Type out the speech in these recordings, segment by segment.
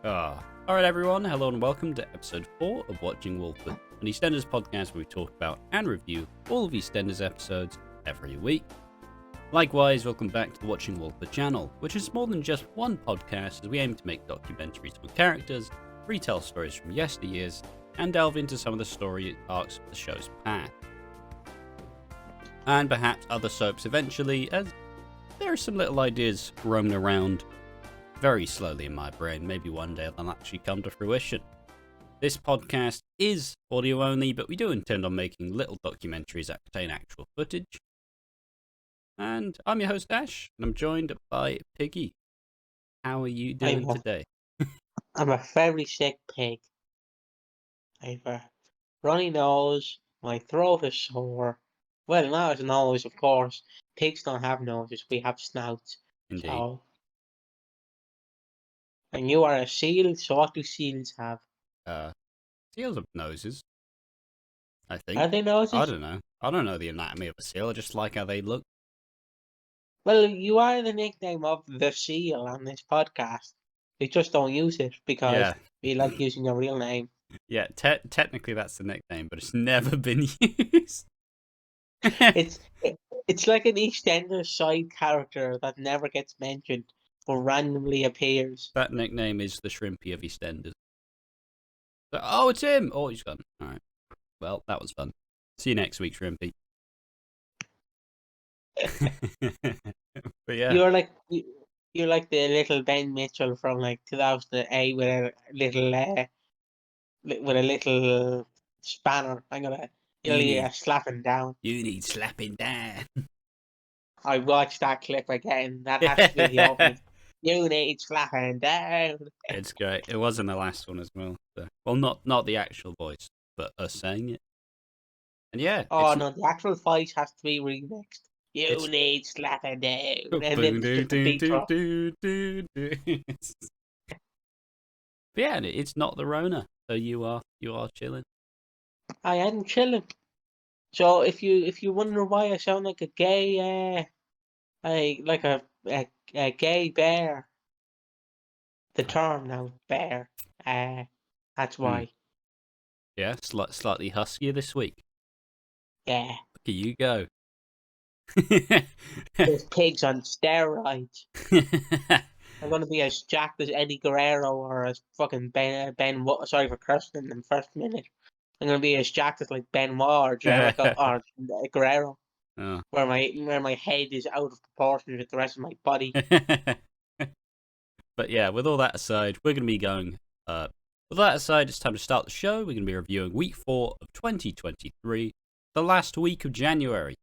Alright everyone, hello and welcome to episode 4 of Watching Walford, an Eastenders podcast where we talk about and review all of Eastenders episodes every week. Likewise, welcome back to the Watching Walford channel, which is more than just one podcast as we aim to make documentaries on characters, retell stories from yesteryears, and delve into some of the story arcs of the show's past. And perhaps other soaps eventually, as there are some little ideas roaming around very slowly in my brain. Maybe one day they'll actually come to fruition. This podcast is audio only, but we do intend on making little documentaries that contain actual footage. And I'm your host Ash, and I'm joined by Piggy. How are you doing today? I'm a very sick pig. I have a runny nose, my throat is sore. Well, now it's a nose, of course. Pigs don't have noses, we have snouts. Indeed. So... And you are a seal, so what do seals have? Seals have noses, I think. Are they noses? I don't know. I don't know the anatomy of a seal, I just like how they look. Well, you are the nickname of the seal on this podcast. We just don't use it because we like using your real name. Yeah, technically that's the nickname, but it's never been used. It's like an Eastenders side character that never gets mentioned or randomly appears. That nickname is the Shrimpy of EastEnders. So, oh, it's him! Oh, he's gone. Alright. Well, that was fun. See you next week, Shrimpy. But yeah. You're like the little Ben Mitchell from like 2008 with a little spanner. You'll need slapping down. You need slapping down. I watched that clip again. That has to be the opening. You need slapping down. It's great. It was in the last one as well. So. Well, not the actual voice, but us saying it. And yeah. Oh no, the actual voice has to be remixed. You need slapping down. And then the beat drop. But yeah, it's not the Rona, so you are chilling. I am chilling. So if you wonder why I sound like a gay a gay bear, the term now bear, that's why. Yeah, slightly huskier this week. Yeah. Look at you go. There's pigs on steroids. I'm gonna be as jacked as Eddie Guerrero or as fucking Ben. Sorry for cursing in the first minute. I'm gonna be as jacked as like Benoit or Jericho or Guerrero. Oh. Where my head is out of proportion with the rest of my body. But yeah, with all that aside, we're going to be going... with that aside, it's time to start the show. We're going to be reviewing week 4 of 2023. The last week of January.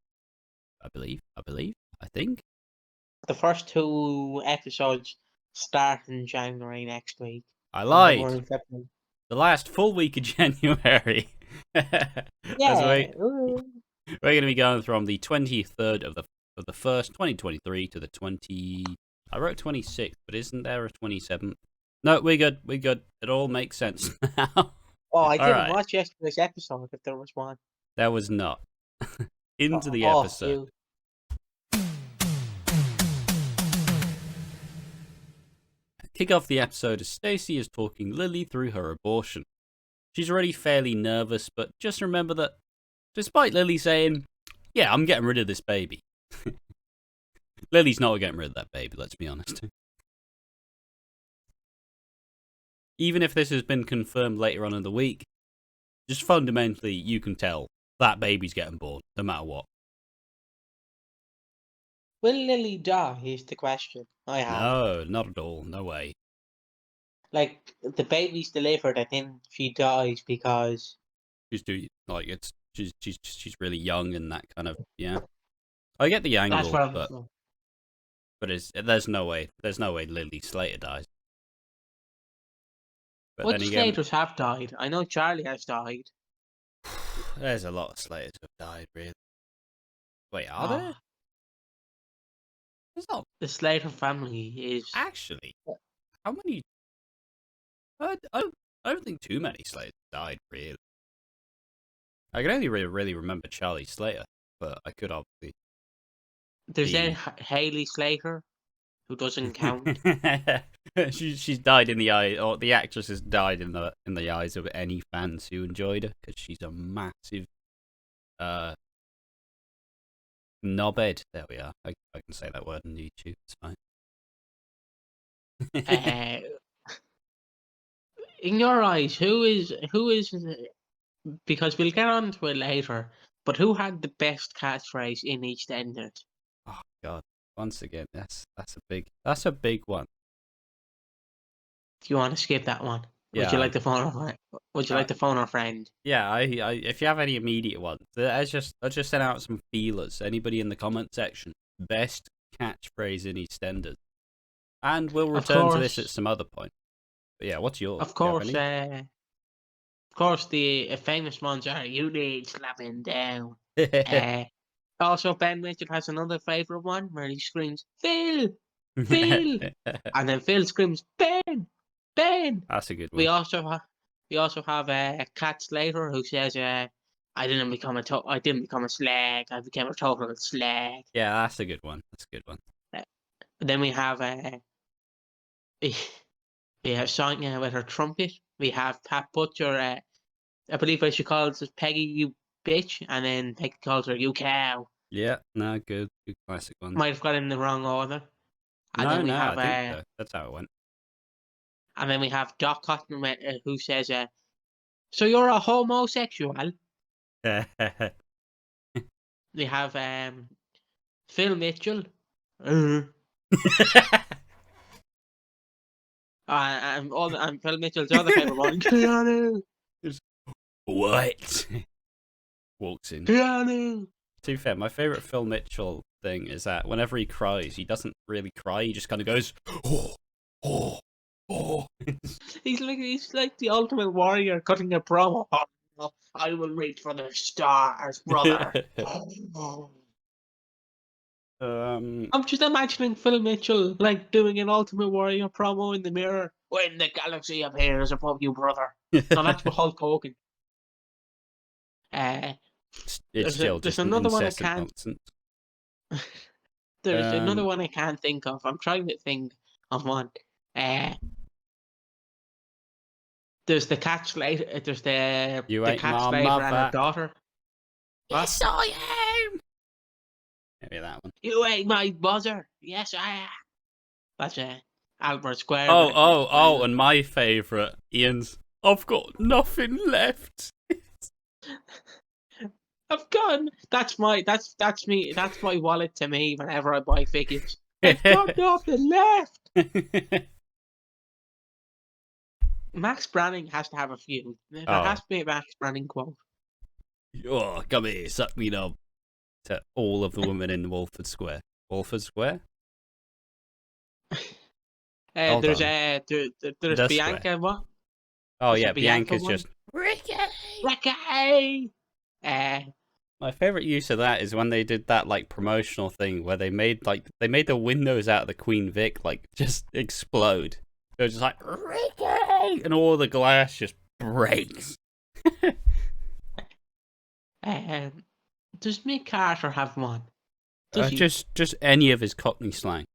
I think. The first 2 episodes start in January next week. I lied. The last full week of January. Yeah. We're going to be going from the 23rd of the 1st, 2023 to the 20... I wrote 26th, but isn't there a 27th? No, we're good. It all makes sense now. Oh, I didn't watch yesterday's episode if there was one. There was not. Into the episode. Kick off the episode as Stacey is talking Lily through her abortion. She's already fairly nervous, but just remember that despite Lily saying, yeah, I'm getting rid of this baby. Lily's not getting rid of that baby, let's be honest. Even if this has been confirmed later on in the week, just fundamentally you can tell that baby's getting born, no matter what. Will Lily die is the question I have. No, not at all. No way. Like, the baby's delivered and then she dies because... She's really young and that kind of, yeah. I get the angle, but there's no way Lily Slater dies. But what Slaters have died? I know Charlie has died. There's a lot of Slaters who have died, really. Wait, are there? There's not. The Slater family is... Actually, how many... I don't think too many Slaters died, really. I can only really remember Charlie Slater, but I could obviously... There's then Haley Slater. who doesn't count. She's died in the eye, or the actress has died in the eyes of any fans who enjoyed her, because she's a massive knobhead. There we are. I can say that word on YouTube. It's fine. Uh, in your eyes, who is because we'll get on to it later, but who had the best catchphrase in EastEnders? Oh God! Once again, that's a big one. Do you want to skip that one? Yeah. Would you like to phone a friend? Would you like to phone a friend? Yeah, I if you have any immediate ones, I just sent out some feelers. Anybody in the comment section, best catchphrase in EastEnders, and we'll return to this at some other point. But yeah, what's yours? Of course, the famous ones are "You need slapping down." Also, Ben Mitchell has another favourite one where he screams "Phil, Phil," and then Phil screams "Ben, Ben." That's a good one. We also have Cat Slater who says, I didn't become a slag. I became a total slag." Yeah, that's a good one. That's a good one. Then we have Sonia with her trumpet. We have Pat Butcher. I believe she calls Peggy "you bitch," and then Peggy calls her "you cow." Yeah, no, good classic one. Might have got it in the wrong order. And then we have I think so. That's how it went. And then we have Doc Cotton who says, "So you're a homosexual?" We have Phil Mitchell. And Phil Mitchell's other favourite one. Keanu. What? Walks in. Keanu. To be fair, my favourite Phil Mitchell thing is that whenever he cries, he doesn't really cry. He just kind of goes, oh, oh, oh. He's like the ultimate warrior cutting a promo. Oh, I will reach for the stars, brother. I'm just imagining Phil Mitchell like doing an Ultimate Warrior promo in the mirror. "When the galaxy appears above you, brother." No, that's with Hulk Hogan. It's still just another one I can't. There's another one I can't think of. I'm trying to think of one. There's the Cat Slater. There's the Cat Slater and her daughter. Yes, I am. Maybe that one. "You ain't my buzzer." "Yes, I am." That's Albert Square. Oh, and my favourite, Ian's, "I've got nothing left." I've gone. That's me. That's my wallet to me whenever I buy figures. I've got nothing left. Max Branning has to have a few. There has to be a Max Branning quote. "Oh, come here, suck me knob." To all of the women in Walford Square. Walford Square? There's Bianca. Square. What? Oh yeah, Bianca's just Ricky. My favourite use of that is when they did that like promotional thing where they made the windows out of the Queen Vic like just explode. They're just like Ricky, and all the glass just breaks. Does Mick Carter have one? Just any of his Cockney slang.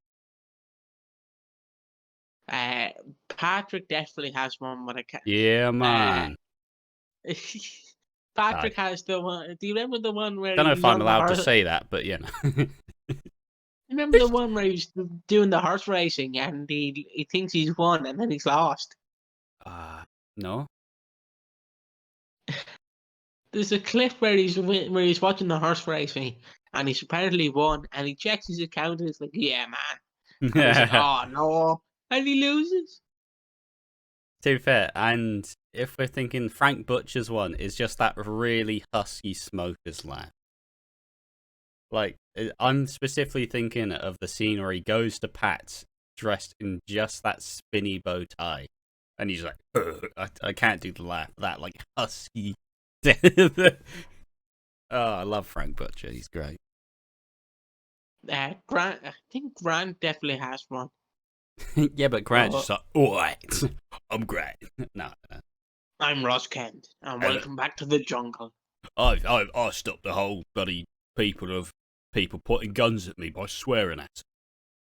Patrick definitely has one, but I can't. Yeah, man. Patrick has the one. Do you remember the one where? I don't know if I'm allowed to say that, but yeah. Remember the one where he's doing the horse racing and he thinks he's won and then he's lost? No. There's a clip where he's watching the horse racing and he's apparently won and he checks his account and he's like, "Yeah, man." And he's like, "Oh no," and he loses. To be fair, and if we're thinking Frank Butcher's one is just that really husky smoker's laugh. Like, I'm specifically thinking of the scene where he goes to Pat's dressed in just that spinny bow tie. And he's like, I can't do the laugh. That, like, husky. Oh, I love Frank Butcher. He's great. Grant, I think Grant definitely has one. Yeah, but Grant's just like, "Alright, I'm Grant." No. "I'm Ross Kent, and welcome back to the jungle. I stopped the whole bloody people putting guns at me by swearing at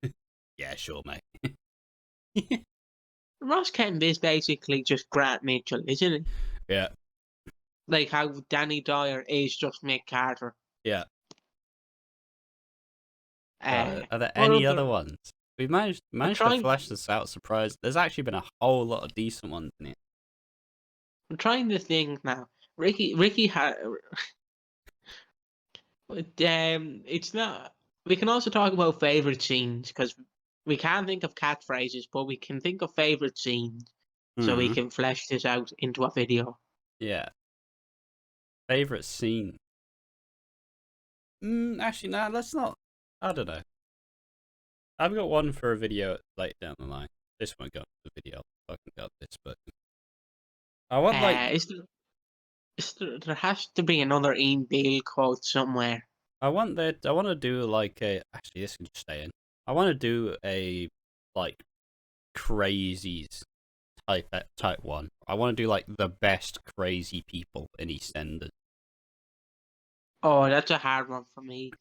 them." Yeah, sure, mate. Ross Kemp is basically just Grant Mitchell, isn't it? Yeah, Like how Danny Dyer is just Mick Carter. yeah. Are there What any other other? ones? We managed I'm managed to trying. flesh this out. Surprise! There's actually been a whole lot of decent ones in it. I'm trying to think now. Ricky had. It's not. We can also talk about favorite scenes because we can't think of catchphrases, but we can think of favorite scenes, so we Hmm. can flesh this out into a video. Yeah. Favorite scene. Actually, no. Let's not. I don't know. I've got one for a video later down the line. This won't go up the video. I fucking got this, but I want like There has to be another Ian Beale quote somewhere. I want to do like a. Actually, this can just stay in. I want to do a like crazies type one. I want to do like the best crazy people in EastEnders. Oh, that's a hard one for me.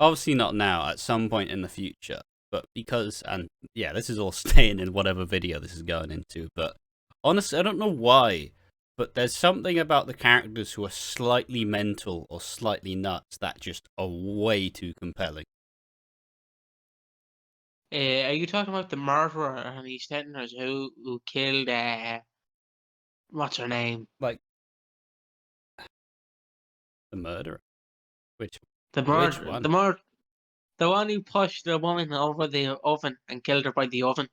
Obviously not now. At some point in the future, but because yeah, this is all staying in whatever video this is going into. But honestly, I don't know why. But there's something about the characters who are slightly mental or slightly nuts that just are way too compelling. Are you talking about the murderer on Eastenders who killed what's her name? Like the murderer. Which The which murder one? the one who pushed the woman over the oven and killed her by the oven.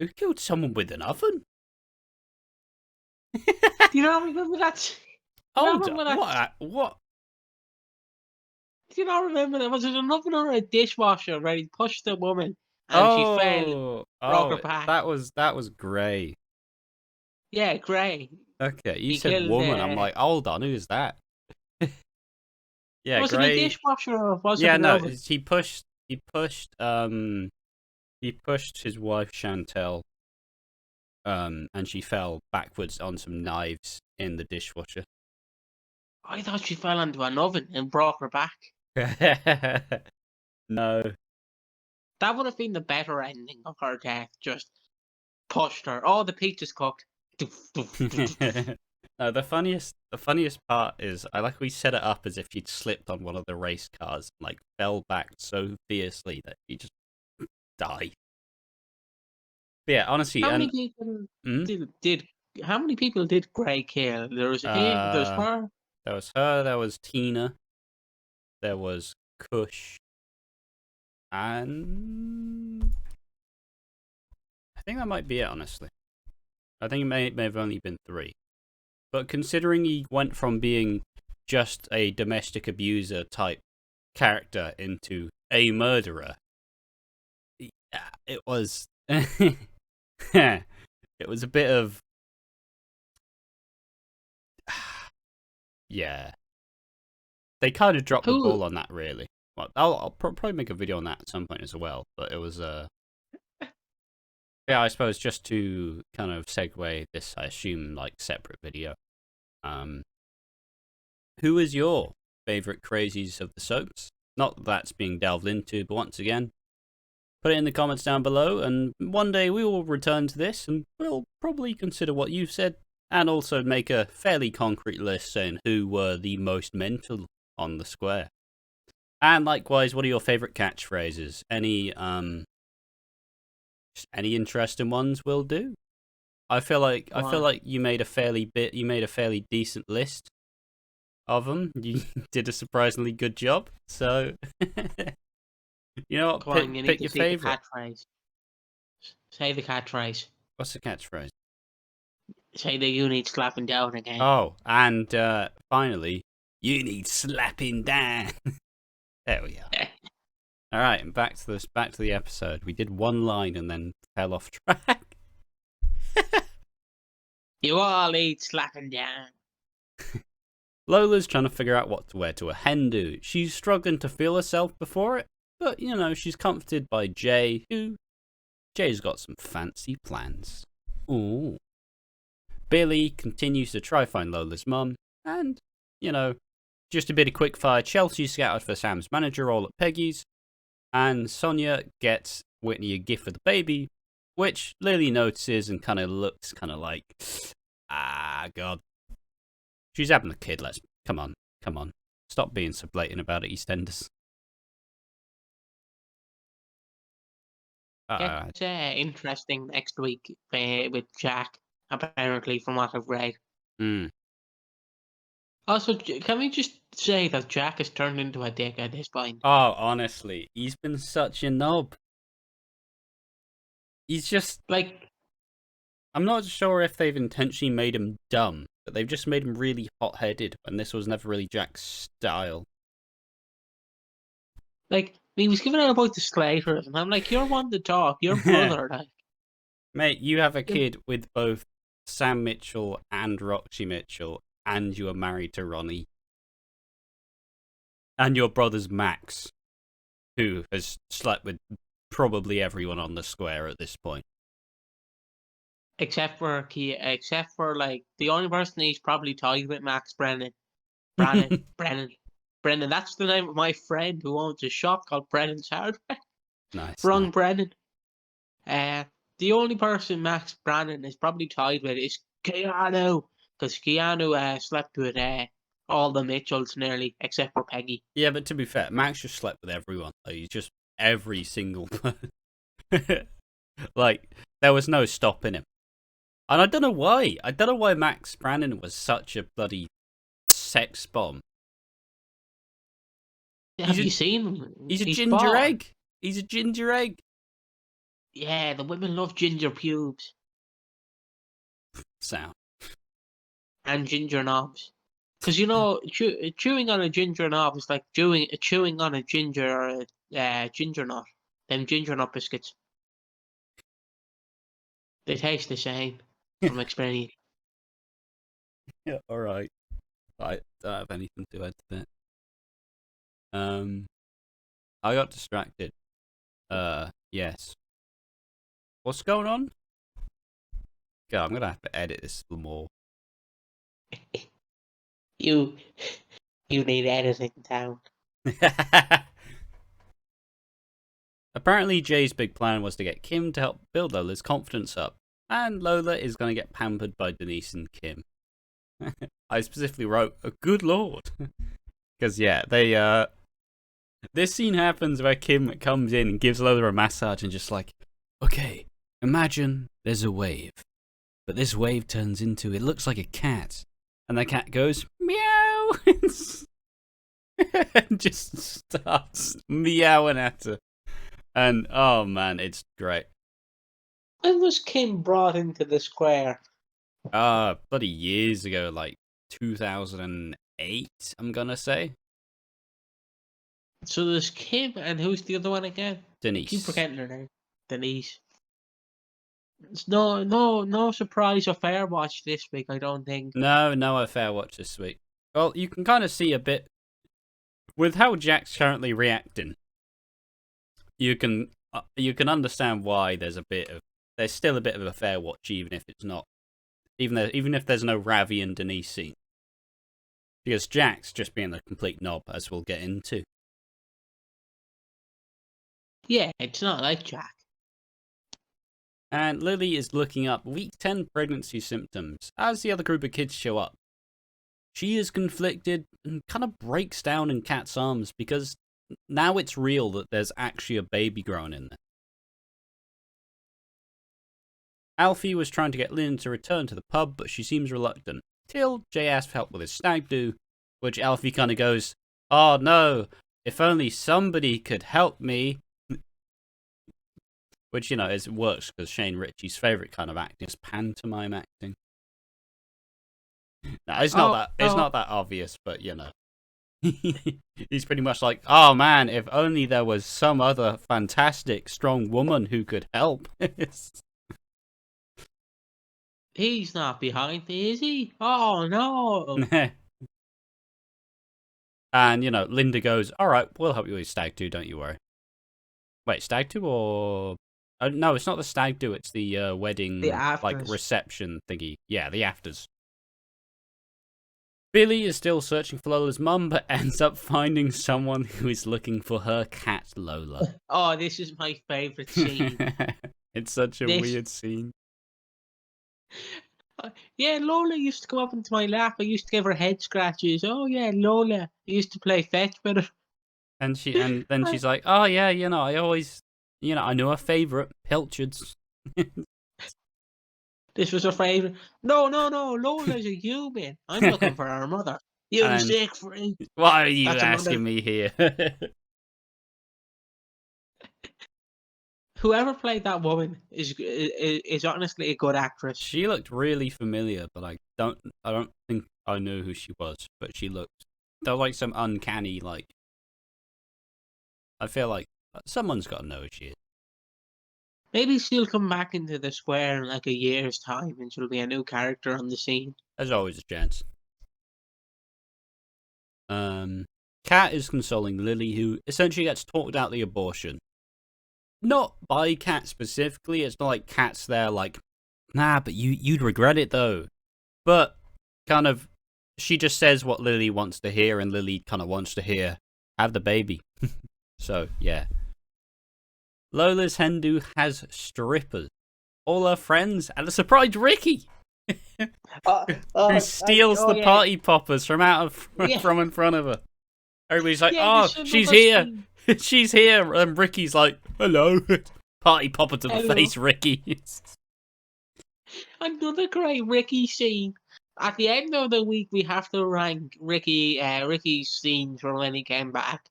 Who killed someone with an oven? Do you not remember that? Do you not Hold remember up. that? What? Do you not remember that? Was it an oven or a dishwasher where he pushed the woman and she fell, broke her back? That was Grey. Yeah, Gray. Okay, you He said killed. woman. I'm like, hold on, who's that? Yeah, Was it a Grey. dishwasher or was it Yeah, an no, oven? he pushed his wife Chantel, and she fell backwards on some knives in the dishwasher. I thought she fell into an oven and broke her back. No. That would have been the better ending of her death. Just pushed her. Oh, the pizza's cooked. Doof, doof, doof, doof. No, the funniest part is I like we set it up as if she'd slipped on one of the race cars, and, like fell back so fiercely that she just died. But yeah, honestly, How and many people mm, did how many people did Grey kill? There was him, there's uh, her. there was her, there was Tina, there was Kush, and I think that might be it. Honestly, I think it may have only been 3. But considering he went from being just a domestic abuser type character into a murderer, yeah, it was it was a bit of yeah. They kind of dropped the Who ball on that, really. Well, I'll probably make a video on that at some point as well. But it was yeah, I suppose just to kind of segue this, I assume like separate video. Um, who is your favorite crazies of the soaps? Not that that's being delved into, but once again, put it in the comments down below, and one day we will return to this, and we'll probably consider what you've said, and also make a fairly concrete list saying who were the most mental on the square. And likewise, what are your favorite catchphrases? Any interesting ones will do. I feel like you made a fairly decent list of them. You did a surprisingly good job. So you know what? Go on, you need Pick to your see the favorite. catchphrase. Say the catchphrase. What's the catchphrase? Say that you need slapping down again. Oh, and finally, you need slapping down. There we are. All right, and back to the episode. We did one line and then fell off track. You all need slapping down. Lola's trying to figure out what to wear to a hen do. She's struggling to feel herself before it, but you know, she's comforted by Jay's got some fancy plans. Ooh. Billy continues to try find Lola's mum, and you know, just a bit of quickfire. Chelsea scouted for Sam's manager role at Peggy's. And Sonia gets Whitney a gift for the baby, which Lily notices and kind of looks kind of like, God. She's having a kid, come on. Stop being so blatant about it, EastEnders. It's interesting next week with Jack, apparently, from what I've read. Also, can we just say that Jack has turned into a dick at this point? Oh, honestly, he's been such a knob. He's just... Like... I'm not sure if they've intentionally made him dumb, but they've just made him really hot-headed, when this was never really Jack's style. Like, he was giving out about the Slaters, and I'm like, you're one to talk, your brother, like... Mate, you have a kid with both Sam Mitchell and Roxy Mitchell, and you are married to Ronnie. And your brother's Max, who has slept with probably everyone on the square at this point. Except for, like, the only person he's probably tied with, Max Brennan. Brennan, that's the name of my friend who owns a shop called Brennan's Hardware. Nice. Wrong, Brennan. The only person Max Brennan is probably tied with is Keanu, because Keanu slept with all the Mitchells nearly, except for Peggy. Yeah, but to be fair, Max just slept with everyone. Like, he's just every single person. Like, there was no stopping him. And I don't know why. I don't know why Max Brannon was such a bloody sex bomb. Have you seen him? He's a ginger egg. He's a ginger egg. Yeah, the women love ginger pubes. Sound. And ginger knobs. Because, you know, chewing on a ginger knob is like chewing on a ginger nut. Them ginger nut biscuits. They taste the same from experience. Yeah, alright. I don't have anything to add to that. I got distracted. Yes. What's going on? God, I'm gonna have to edit this a little more. You need editing down. Apparently, Jay's big plan was to get Kim to help build Lola's confidence up, and Lola is going to get pampered by Denise and Kim. I specifically wrote, "A good lord," because yeah, they this scene happens where Kim comes in and gives Lola a massage and just like, okay, imagine there's a wave, but this wave turns into, it looks like a cat, and the cat goes meow and just starts meowing at her. And, oh man, it's great. When was Kim brought into the square? Bloody years ago, like 2008, I'm gonna say. So there's Kim, and who's the other one again? Denise. I keep forgetting her name. Denise. It's no surprise or fair watch this week, I don't think. No a fair watch this week. Well, you can kind of see a bit with how Jack's currently reacting. You can understand why there's still a bit of a fair watch, even if it's not, even if there's no Ravi and Denise scene, because Jack's just being a complete knob, as we'll get into. Yeah, it's not like Jack. And Lily is looking up week 10 pregnancy symptoms as the other group of kids show up. She is conflicted and kind of breaks down in Kat's arms because now it's real that there's actually a baby growing in there. Alfie was trying to get Lynn to return to the pub, but she seems reluctant, till Jay asks for help with his stag do, which Alfie kind of goes, oh no, if only somebody could help me. Which, you know, it works because Shane Ritchie's favourite kind of acting is pantomime acting. No, it's not that obvious, but you know. He's pretty much like, oh man, if only there was some other fantastic, strong woman who could help. He's not behind me, is he? Oh no. And, you know, Linda goes, alright, we'll help you with stag do, don't you worry. Wait, stag do or... Oh, no, it's not the stag do, it's the wedding, like, reception thingy. Yeah, the afters. Billy is still searching for Lola's mum, but ends up finding someone who is looking for her cat, Lola. Oh, this is my favourite scene. It's such a This, weird scene. yeah, Lola used to come up into my lap. I used to give her head scratches. Oh yeah, Lola. I used to play fetch with her. And then she's like, oh yeah, I always, I know her favourite, Pilchards. This was her favourite. No, Lola's a human. I'm looking for her mother. You And sick freak. why are you That's asking another. me here? Whoever played that woman is honestly a good actress. She looked really familiar, but I don't think I knew who she was. But there was like some uncanny, like, I feel like someone's got to know who she is. Maybe she'll come back into the square in like a year's time, and she'll be a new character on the scene. There's always a chance. Kat is consoling Lily, who essentially gets talked out the abortion. Not by Kat specifically. It's not like Kat's there like, nah, but you'd regret it though. But kind of, she just says what Lily wants to hear, and Lily kind of wants to hear, have the baby. So, yeah. Lola's Hindu has strippers. All her friends, and a surprised Ricky! Who steals the party poppers from in front of her. Everybody's like, oh, she's here! She's here! And Ricky's like, hello! Party popper to the face, Ricky. Another great Ricky scene. At the end of the week, we have to rank Ricky's scenes from when he came back.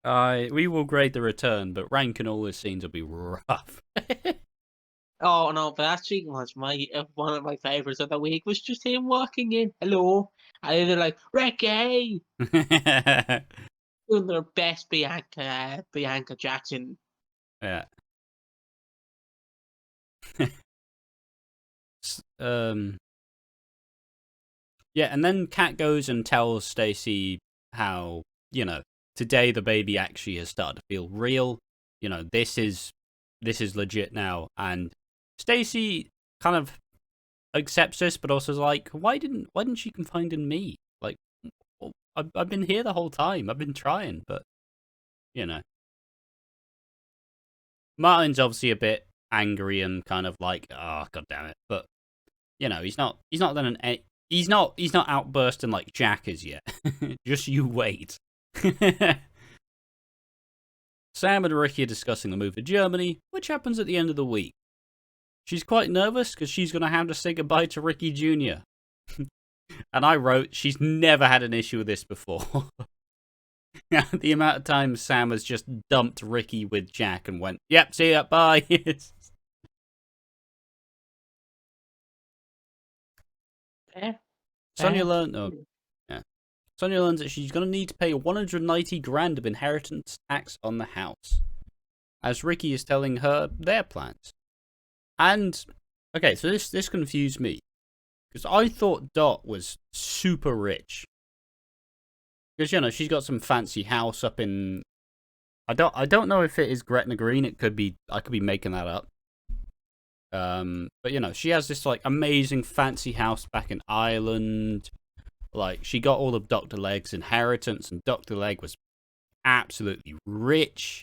We will grade the return, but ranking all his scenes will be rough. Oh no, but that scene was one of my favorites of the week. Was just him walking in, hello, and they're like, Ricky, doing their best Bianca Jackson. Yeah. Yeah, and then Kat goes and tells Stacy how, today the baby actually has started to feel real. This is legit now. And Stacy kind of accepts this, but also is like, why didn't she confide in me? Like, I've been here the whole time. I've been trying, but Martin's obviously a bit angry and kind of like, oh, god damn it. But he's not he's not outbursting like Jack is yet. Just you wait. Sam and Ricky are discussing the move to Germany, which happens at the end of the week. She's quite nervous because she's going to have to say goodbye to Ricky Jr. And I wrote, she's never had an issue with this before. The amount of times Sam has just dumped Ricky with Jack and went, yep, see ya, bye. Sonia learns that she's going to need to pay 190 grand of inheritance tax on the house, as Ricky is telling her their plans. And, okay, so this confused me, because I thought Dot was super rich. Because, she's got some fancy house up in... I don't know if it is Gretna Green. I could be making that up. But, she has this, like, amazing fancy house back in Ireland. Like, she got all of Dr. Leg's inheritance, and Dr. Leg was absolutely rich.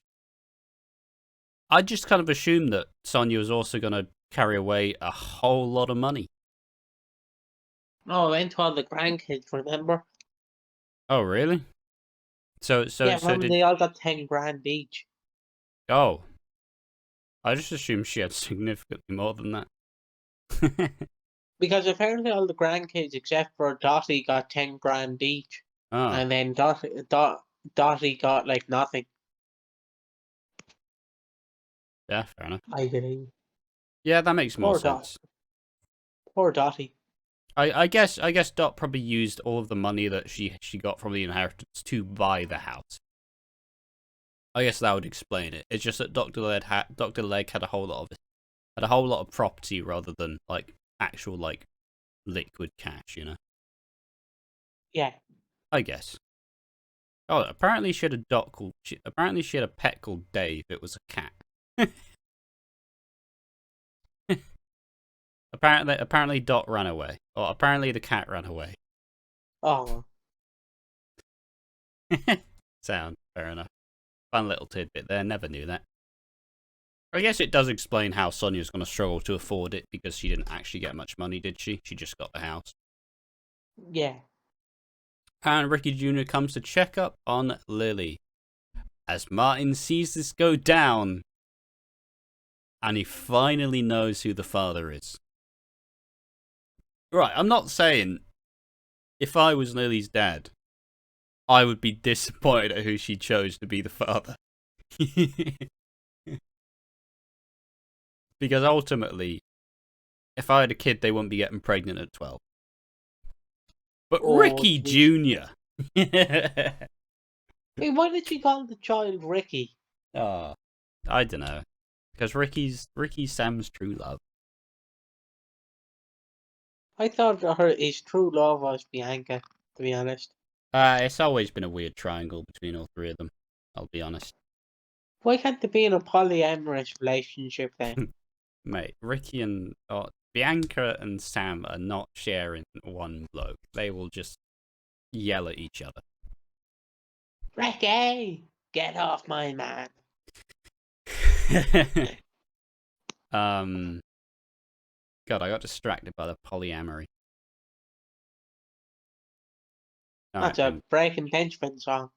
I just kind of assumed that Sonia was also going to carry away a whole lot of money. No, I went to all the grandkids, remember? Oh, really? So they all got 10 grand each. Oh. I just assumed she had significantly more than that. Because apparently all the grandkids, except for Dottie, got 10 grand each. Oh. And then Dottie got, like, nothing. Yeah, fair enough. I believe. Yeah, that makes more sense. Poor Dottie. I guess Dot probably used all of the money that she got from the inheritance to buy the house. I guess that would explain it. It's just that Dr. Leg had a whole lot of property rather than like actual like liquid cash, Yeah. I guess. Oh, apparently she had a pet called Dave. It was a cat. Apparently Dot ran away. Or apparently the cat ran away. Oh, Sound fair enough. Fun little tidbit there. Never knew that. I guess it does explain how Sonia's going to struggle to afford it because she didn't actually get much money, did she? She just got the house. yeah. And Ricky Jr. comes to check up on Lily. As Martin sees this go down, and he finally knows who the father is. Right, I'm not saying if I was Lily's dad, I would be disappointed at who she chose to be the father. Because ultimately, if I had a kid, they wouldn't be getting pregnant at 12. But Ricky Jr. Wait, why did she call the child Ricky? Oh, I don't know. Because Ricky's Sam's true love. I thought his true love was Bianca, to be honest. It's always been a weird triangle between all three of them, I'll be honest. Why can't they be in a polyamorous relationship then? Mate, Ricky and Bianca and Sam are not sharing one bloke. They will just yell at each other. Ricky, get off my man. God, I got distracted by the polyamory. That's a Breaking Benjamin song.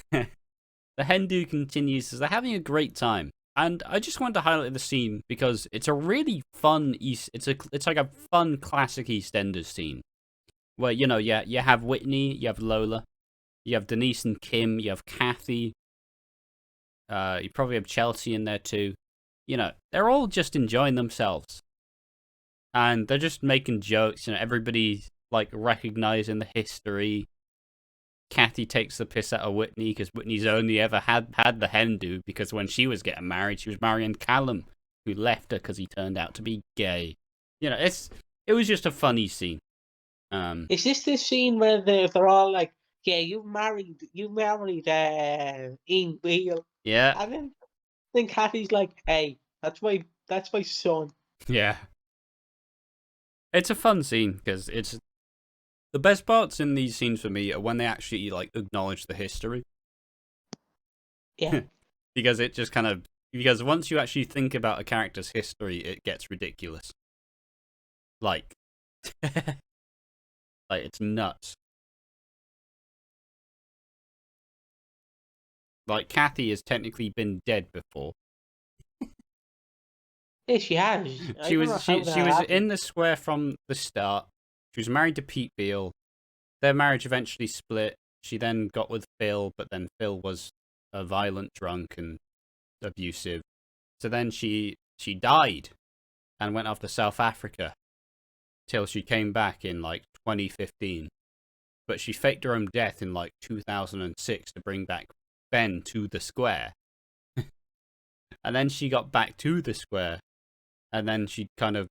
The Hindu continues, says they're having a great time. And I just wanted to highlight the scene because it's a really fun it's like a fun classic EastEnders scene. Where, you have Whitney, you have Lola, you have Denise and Kim, you have Kathy, you probably have Chelsea in there too. They're all just enjoying themselves. And they're just making jokes, everybody's like recognizing the history. Kathy takes the piss out of Whitney because Whitney's only ever had the Hindu because when she was getting married, she was marrying Callum, who left her because he turned out to be gay. It was just a funny scene. Is this the scene where they're all like, "Yeah, you married Ian Beale"? Yeah. And then Kathy's like, "Hey, that's my son." Yeah. It's a fun scene because it's the best parts in these scenes for me are when they actually like acknowledge the history. Yeah. Because it just because once you actually think about a character's history, it gets ridiculous. Like it's nuts. Like Kathy has technically been dead before. Yeah, she has. She was in the square from the start. She was married to Pete Beale. Their marriage eventually split. She then got with Phil, but then Phil was a violent drunk and abusive. So then she died and went off to South Africa till she came back in like 2015. But she faked her own death in like 2006 to bring back Ben to the square. And then she got back to the square. And then she kind of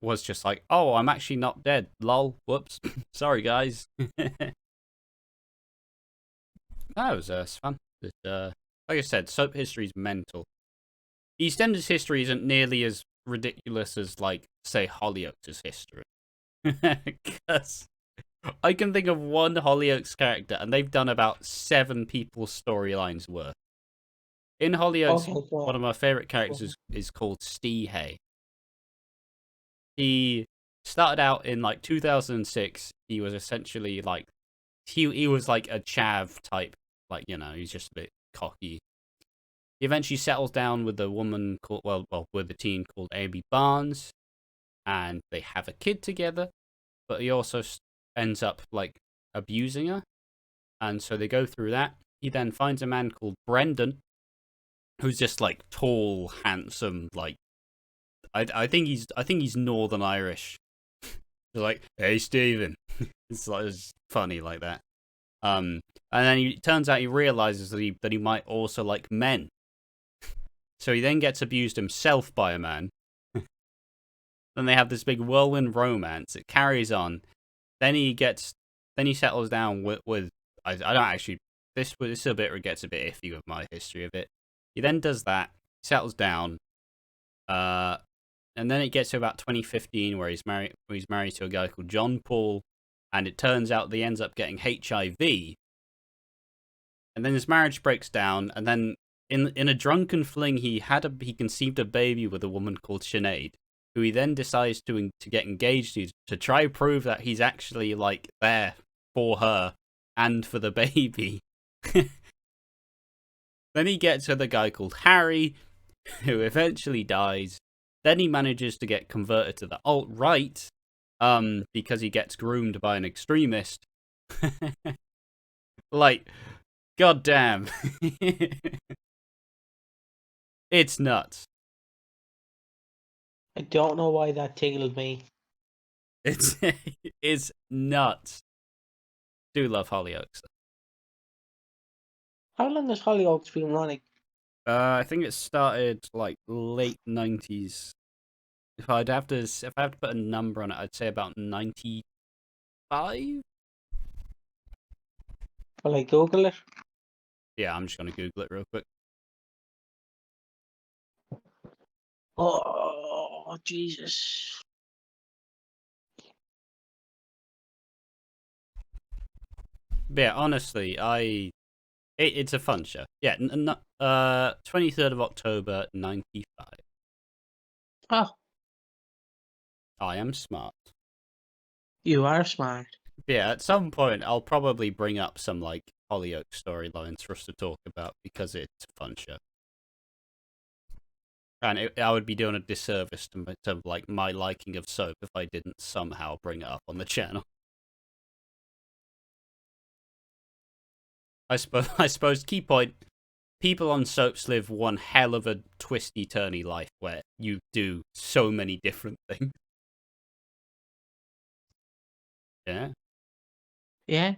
was just like, oh, I'm actually not dead. Lol. Whoops. Sorry, guys. That was fun. But, like I said, soap history is mental. EastEnders history isn't nearly as ridiculous as, like, say, Hollyoaks' history. Because I can think of one Hollyoaks character, and they've done about 7 people's storylines worth. In Hollyoaks, one of my favourite characters is called Stehey. He started out in like 2006. He was essentially like he was like a chav type, like he's just a bit cocky. He eventually settles down with a woman called with a teen called Amy Barnes, and they have a kid together. But he also ends up like abusing her, and so they go through that. He then finds a man called Brendan, who's just like tall, handsome, like. I think he's Northern Irish. He's like, hey Stephen. It's funny like that. And then it turns out he realizes that he might also like men. So he then gets abused himself by a man. Then they have this big whirlwind romance. It carries on. Then he settles down with I don't actually this is a bit where it gets a bit iffy with my history of it. He then does that, settles down, and then it gets to about 2015 where he's married to a guy called John Paul, and it turns out he ends up getting HIV. And then his marriage breaks down, and then in a drunken fling, he conceived a baby with a woman called Sinead, who he then decides to get engaged to try prove that he's actually like there for her and for the baby. Then he gets with a guy called Harry, who eventually dies. Then he manages to get converted to the alt-right, because he gets groomed by an extremist. Like, goddamn. It's nuts. I don't know why that tickled me. It's nuts. Do love Hollyoaks. How long has Hollyoaks been running? I think it started like late 90s. If I have to put a number on it, I'd say about 95. Will I Google it? Yeah, I'm just gonna Google it real quick. Oh, Jesus. But yeah, honestly, it's a fun show. Yeah, 23rd of October, 95. Oh, I am smart. you are smart. Yeah, at some point, I'll probably bring up some like Hollyoaks storylines for us to talk about because it's a fun show. And I would be doing a disservice to like my liking of soap if I didn't somehow bring it up on the channel. I suppose key point: people on soaps live one hell of a twisty-turny life where you do so many different things. Yeah. Yeah.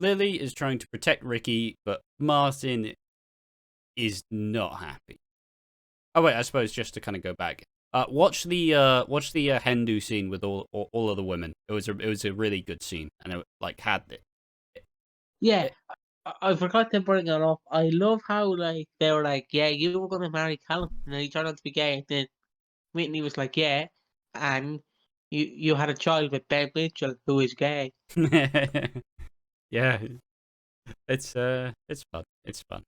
Lily is trying to protect Ricky, but Martin is not happy. Oh wait, I suppose just to kind of go back, watch the Hindu scene with all of the women. It was a really good scene, and it like had it. Yeah. I forgot to bring it up. I love how like they were like, yeah, you were gonna marry Callum, and then he turned out to be gay. And then Whitney was like, yeah, and you had a child with Ben Mitchell, who is gay. Yeah, it's fun. It's fun.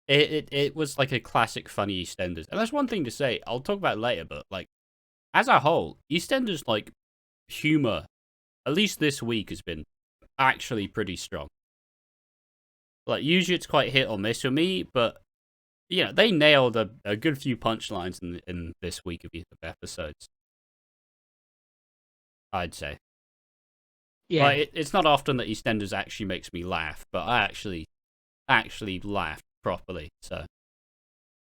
It was like a classic funny EastEnders, and that's one thing to say. I'll talk about it later, but like as a whole, EastEnders like humor, at least this week, has been actually pretty strong. Like usually it's quite hit or miss for me, but yeah, they nailed a good few punchlines in this week of episodes. I'd say. Yeah. Like it's not often that EastEnders actually makes me laugh, but I actually laughed properly. So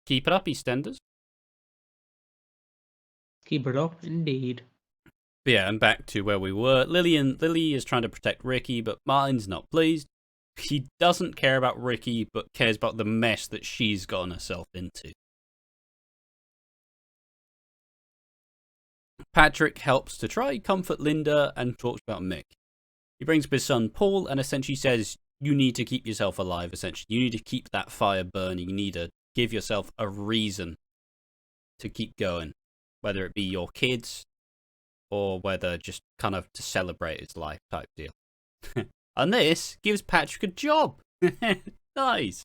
keep it up, EastEnders. Keep it up, indeed. But yeah, and back to where we were. Lily is trying to protect Ricky, but Martin's not pleased. He doesn't care about Ricky, but cares about the mess that she's gotten herself into. Patrick helps to try comfort Linda and talks about Mick. He brings up his son Paul and essentially says, you need to keep yourself alive, essentially. You need to keep that fire burning. You need to give yourself a reason to keep going. Whether it be your kids, or whether just kind of to celebrate his life type deal. And this gives Patrick a job. Nice.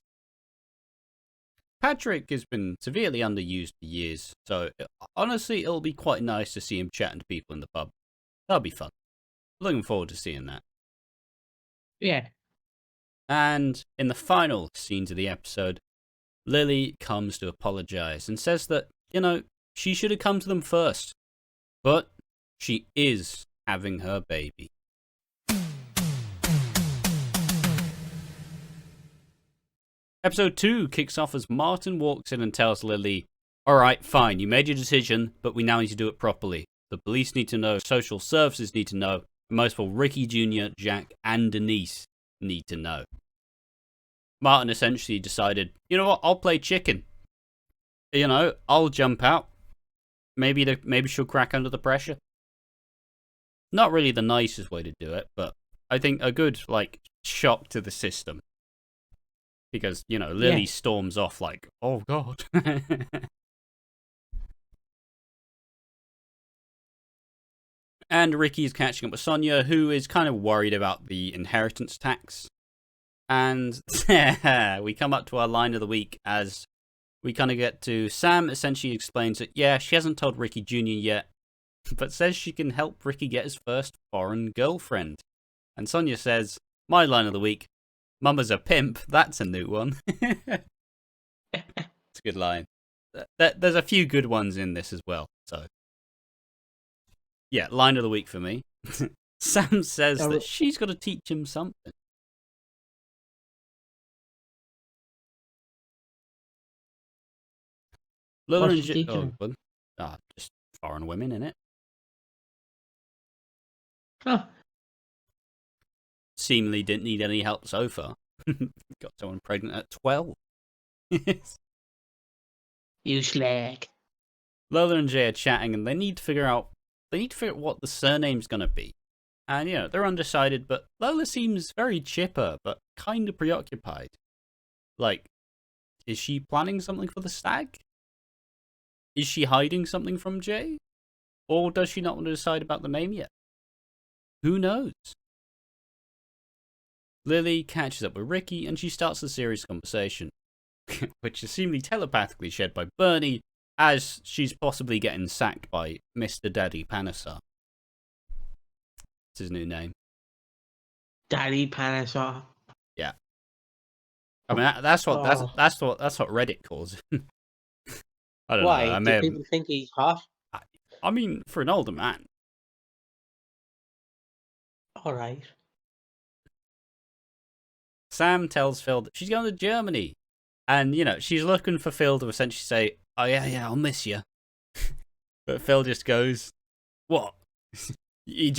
Patrick has been severely underused for years, so honestly, it'll be quite nice to see him chatting to people in the pub. That'll be fun. Looking forward to seeing that. Yeah. And in the final scenes of the episode, Lily comes to apologize and says that, she should have come to them first. But she is having her baby. Episode 2 kicks off as Martin walks in and tells Lily, alright, fine, you made your decision, but we now need to do it properly. The police need to know, social services need to know, and most of all, Ricky Jr., Jack, and Denise need to know. Martin essentially decided, you know what, I'll play chicken. I'll jump out. Maybe she'll crack under the pressure. Not really the nicest way to do it, but I think a good, shock to the system. Because, Lily storms off like, oh god. And Ricky is catching up with Sonia, who is kind of worried about the inheritance tax. And we come up to our line of the week as we kind of get to Sam essentially explains that, yeah, she hasn't told Ricky Jr. yet, but says she can help Ricky get his first foreign girlfriend. And Sonia says, my line of the week, Mama's a pimp. That's a new one. It's a good line. There's a few good ones in this as well. So, yeah, line of the week for me. Sam says that she's got to teach him something. What's she teaching him? Just foreign women, innit? Huh. Seemingly didn't need any help so far. Got someone pregnant at 12. You slag. Lola and Jay are chatting, and they need to figure out what the surname's gonna be. And they're undecided, but Lola seems very chipper, but kind of preoccupied. Like, is she planning something for the stag? Is she hiding something from Jay? Or does she not want to decide about the name yet? Who knows? Lily catches up with Ricky and she starts a serious conversation, which is seemingly telepathically shared by Bernie as she's possibly getting sacked by Mr. Daddy Panasar. That's his new name. Daddy Panasar. Yeah. I mean that's what Reddit calls him. I don't know. Why? Do people think he's hot? I mean, for an older man. All right. Sam tells Phil that she's going to Germany. And, she's looking for Phil to essentially say, oh, yeah, I'll miss you. But Phil just goes, what? You're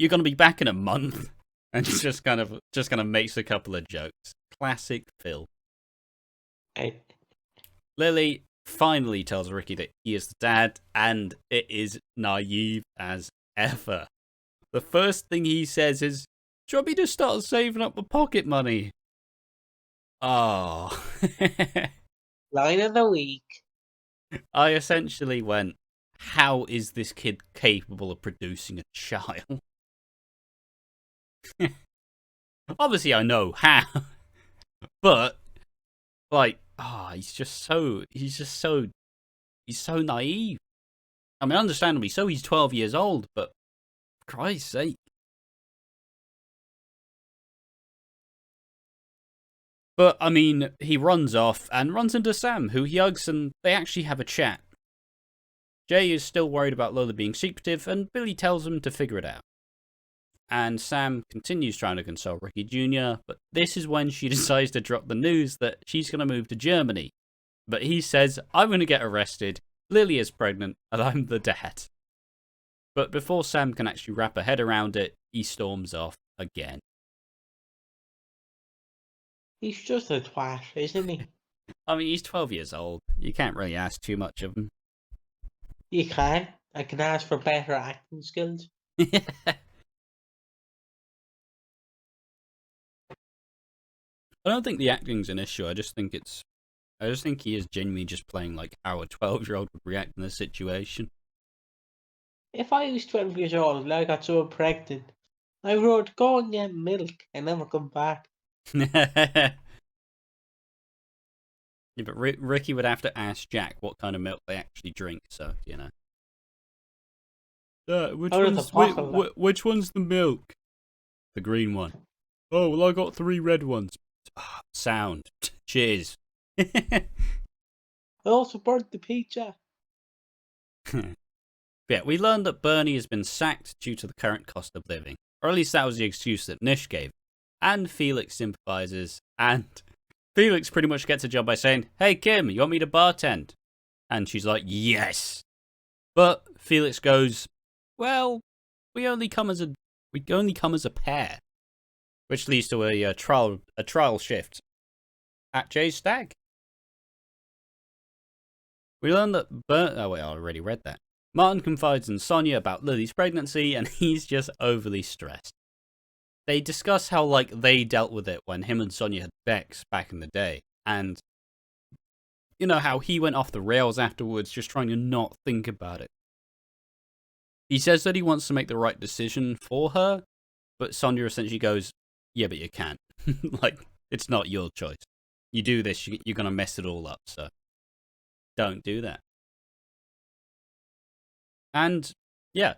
going to be back in a month. And just kind of makes a couple of jokes. Classic Phil. Hey. Lily finally tells Ricky that he is the dad, and it is naive as ever. The first thing he says is, do you want me to start saving up my pocket money? Oh. Line of the week. I essentially went, how is this kid capable of producing a child? Obviously I know how. But, he's so naive. I mean, understandably so, he's 12 years old, but for Christ's sake. But, I mean, he runs off and runs into Sam, who he hugs, and they actually have a chat. Jay is still worried about Lola being secretive, and Billy tells him to figure it out. And Sam continues trying to console Ricky Jr., but this is when she decides to drop the news that she's going to move to Germany. But he says, I'm going to get arrested, Lily is pregnant, and I'm the dad. But before Sam can actually wrap her head around it, he storms off again. He's just a twat, isn't he? I mean, he's 12 years old. You can't really ask too much of him. You can. I can ask for better acting skills. I don't think the acting's an issue. I just think he is genuinely just playing like how a 12-year-old would react in this situation. If I was 12 years old and I got so pregnant, I would go and get milk and never come back. Yeah, but Ricky would have to ask Jack what kind of milk they actually drink, so, which one's the milk? The green one. Oh, well, I got 3 red ones. Sound. Cheers. I also burnt the pizza. Yeah, we learned that Bernie has been sacked due to the current cost of living. Or at least that was the excuse that Nish gave. And Felix sympathizes, and Felix pretty much gets a job by saying, hey Kim, you want me to bartend? And she's like, yes. But Felix goes, well, we only come as a pair. Which leads to a trial shift at Jay's stag. We learn that I already read that. Martin confides in Sonia about Lily's pregnancy, and he's just overly stressed. They discuss how, they dealt with it when him and Sonia had Bex back in the day. And, how he went off the rails afterwards, just trying to not think about it. He says that he wants to make the right decision for her, but Sonya essentially goes, "Yeah, but you can't. Like, it's not your choice. You do this, you're gonna mess it all up. So don't do that." And yeah,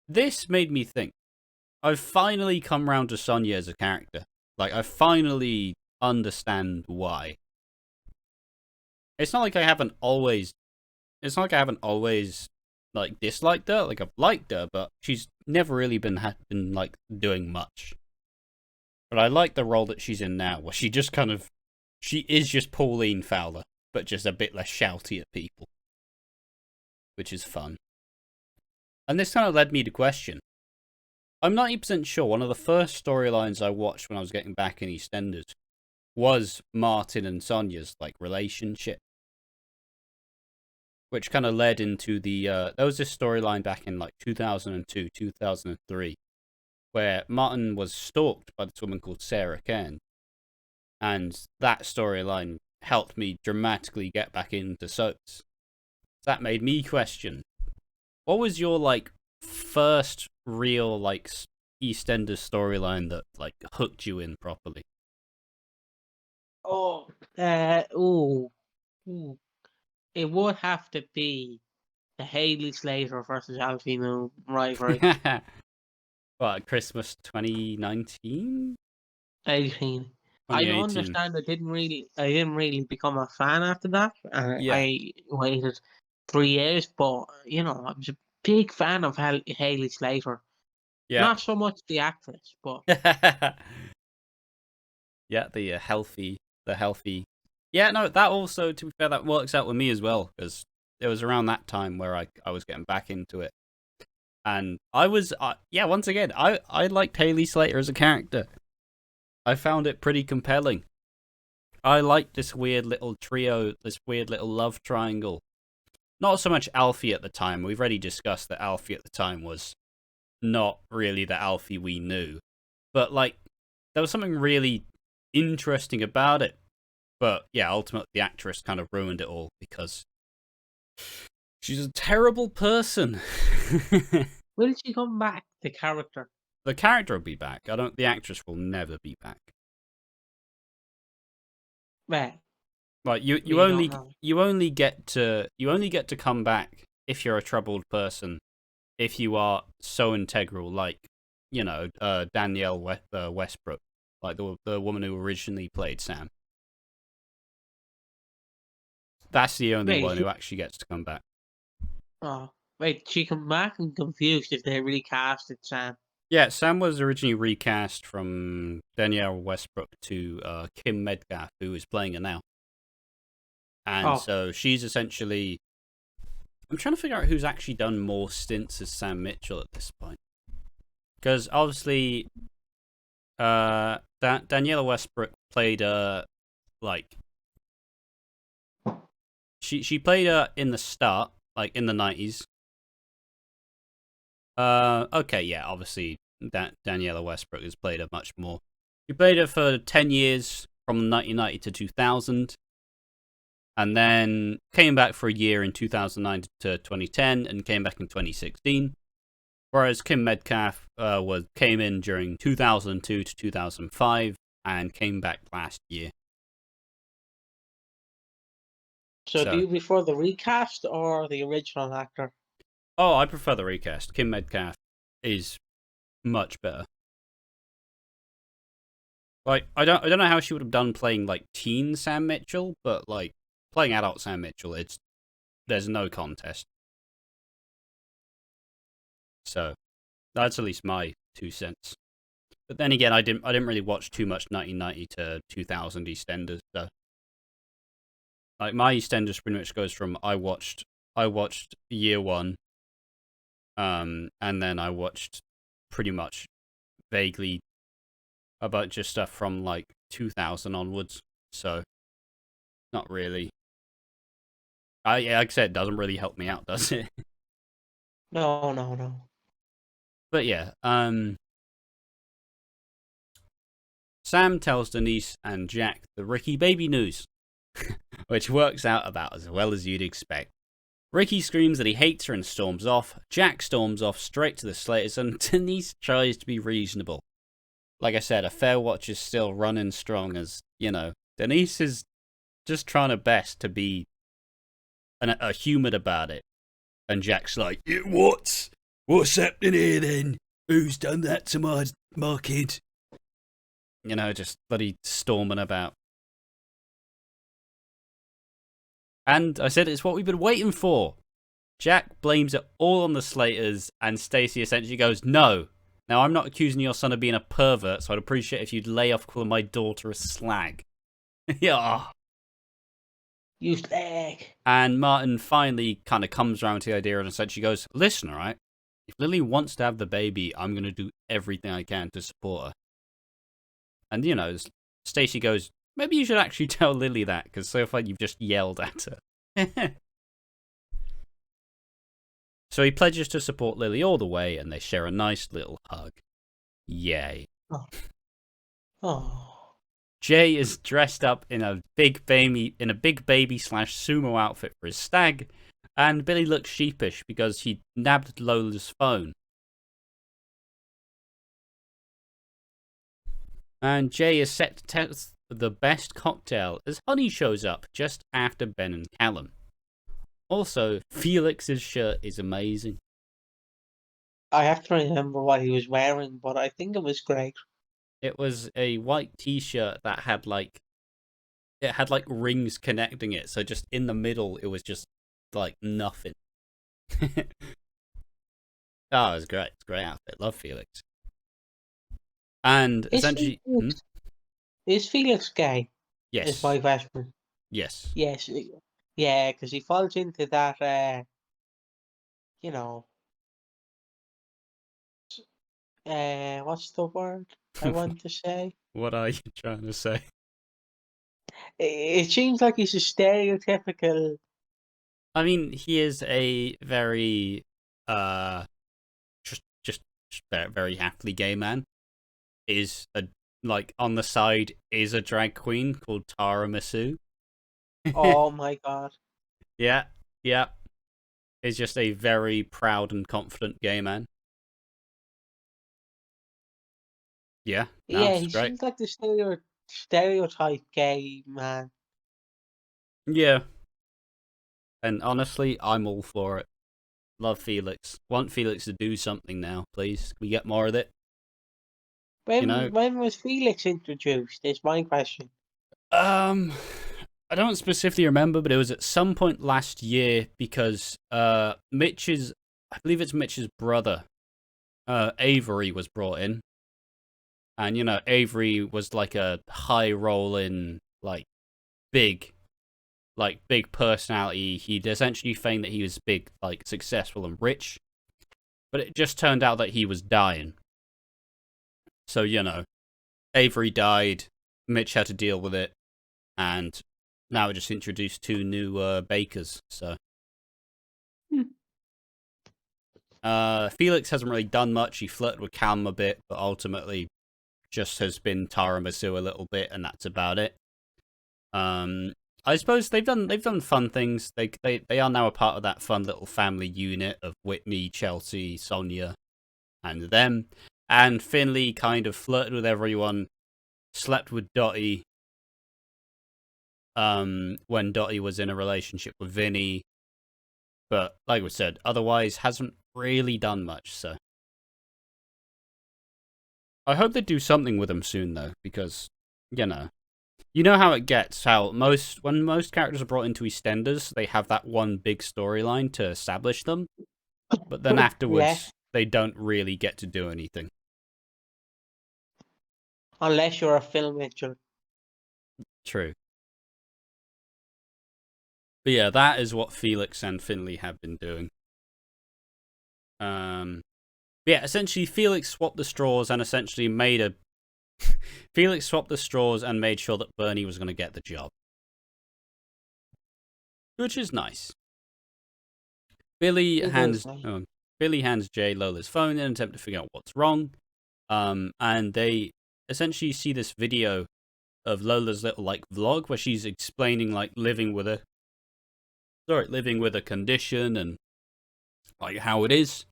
this made me think. I've finally come round to Sonya as a character. Like, I finally understand why. It's not like I haven't always. It's not like I haven't always like disliked her. Like, I've liked her, but she's never really been like doing much. But I like the role that she's in now, where she is just Pauline Fowler, but just a bit less shouty at people, which is fun. And this kind of led me to question. I'm 90% sure one of the first storylines I watched when I was getting back in EastEnders was Martin and Sonya's like relationship, which kind of led into the there was this storyline back in like 2002, 2003, where Martin was stalked by this woman called Sarah Cairn, and that storyline helped me dramatically get back into soaps. That made me question, what was your like first real like EastEnders storyline that like hooked you in properly? It would have to be the Haley Slater versus Alfie Moon rivalry. What, Christmas 2019? 18. I 2018. understand I didn't really become a fan after that. Yeah. I waited 3 years, but I was a big fan of Haley Slater. Yeah. Not so much the actress, but yeah, the healthy. Yeah, no, that also, to be fair, that works out with me as well, because it was around that time where I was getting back into it. And I was, once again, I liked Haley Slater as a character. I found it pretty compelling. I liked this weird little trio, this weird little love triangle. Not so much Alfie at the time. We've already discussed that Alfie at the time was not really the Alfie we knew. But, like, there was something really interesting about it. But, yeah, ultimately the actress kind of ruined it all because she's a terrible person. will she come back, the character? The character will be back. The actress will never be back. Well, Like you only get to come back if you're a troubled person, if you are so integral, like Danielle Westbrook, like the woman who originally played Sam. That's the only one who actually gets to come back. Oh, wait, she come back? I'm confused if they recasted Sam. Yeah, Sam was originally recast from Danielle Westbrook to Kim Metcalf, who is playing her now. And so she's essentially... I'm trying to figure out who's actually done more stints as Sam Mitchell at this point. Because obviously, Daniela Westbrook played she played her in the start, like in the 90s. Okay, yeah, obviously Daniela Westbrook has played her much more. She played her for 10 years, from 1990 to 2000. And then came back for a year in 2009 to 2010, and came back in 2016. Whereas Kim Metcalf came in during 2002 to 2005, and came back last year. So do you prefer the recast or the original actor? Oh, I prefer the recast. Kim Metcalf is much better. Like, I don't know how she would have done playing like teen Sam Mitchell, but like playing adult Sam Mitchell, there's no contest. So that's at least my 2 cents. But then again, I didn't really watch too much 1990 to 2000 EastEnders. So like my EastEnders pretty much goes from I watched year 1, and then I watched pretty much vaguely about just stuff from like 2000 onwards. So not really. Like I said, it doesn't really help me out, does it? No. But yeah, Sam tells Denise and Jack the Ricky baby news, which works out about as well as you'd expect. Ricky screams that he hates her and storms off. Jack storms off straight to the Slaters, and Denise tries to be reasonable. Like I said, a fair watch is still running strong as, Denise is just trying her best to be a humoured about it. And Jack's like, what? What's happening here then? Who's done that to my kid? Just bloody storming about. And I said it's what we've been waiting for. Jack blames it all on the Slaters, and Stacey essentially goes, no. Now, I'm not accusing your son of being a pervert, so I'd appreciate if you'd lay off calling my daughter a slag. Yeah. You slag. And Martin finally kind of comes around to the idea and essentially goes, listen, all right, if Lily wants to have the baby, I'm going to do everything I can to support her. And, Stacey goes, maybe you should actually tell Lily that, because so far you've just yelled at her. So he pledges to support Lily all the way, and they share a nice little hug. Yay. Oh. Jay is dressed up in a big baby / sumo outfit for his stag, and Billy looks sheepish because he nabbed Lola's phone. And Jay is set to test the best cocktail as Honey shows up just after Ben and Callum. Also, Felix's shirt is amazing. I have to remember what he was wearing, but I think it was great. It was a white t-shirt that had rings connecting it, so just in the middle it was just like nothing. Oh, it was great. It's a great outfit. Love Felix. And essentially, is Felix gay? Yes. Is my question. Yes. Yes. Yeah, because he falls into that, what's the word I want to say? What are you trying to say? It seems like he's a stereotypical. I mean, he is a very, just very happily gay man. Is on the side is a drag queen called Tara Masu. Oh my god. Yeah. Is just a very proud and confident gay man. Yeah. No, Yeah, he great. seems like the stereotype gay man. Yeah. And honestly, I'm all for it. Love Felix. Want Felix to do something now, please. Can we get more of it? When was Felix introduced? Is my question. I don't specifically remember, but it was at some point last year because I believe it's Mitch's brother, Avery, was brought in. And, Avery was like a high rolling, big personality. He'd essentially feigned that he was big, successful and rich. But it just turned out that he was dying. So, Avery died, Mitch had to deal with it, and now we just introduced two new bakers, so. Felix hasn't really done much. He flirted with Cam a bit, but ultimately just has been Tara Masu a little bit, and that's about it. I suppose they've done fun things. They are now a part of that fun little family unit of Whitney, Chelsea, Sonia, and them. And Finley kind of flirted with everyone, slept with Dottie when Dottie was in a relationship with Vinny. But like we said, otherwise hasn't really done much, so. I hope they do something with him soon, though, because, you know how it gets, when most characters are brought into EastEnders, they have that one big storyline to establish them, but then afterwards, they don't really get to do anything. Unless you're a Phil Mitchell. True. But yeah, that is what Felix and Finley have been doing. Yeah, essentially, Felix swapped the straws and essentially made sure that Bernie was going to get the job. Which is nice. Billy hands Jay Lola's phone in an attempt to figure out what's wrong. And they essentially see this video of Lola's little vlog where she's explaining living with her start living with a condition and like how it is,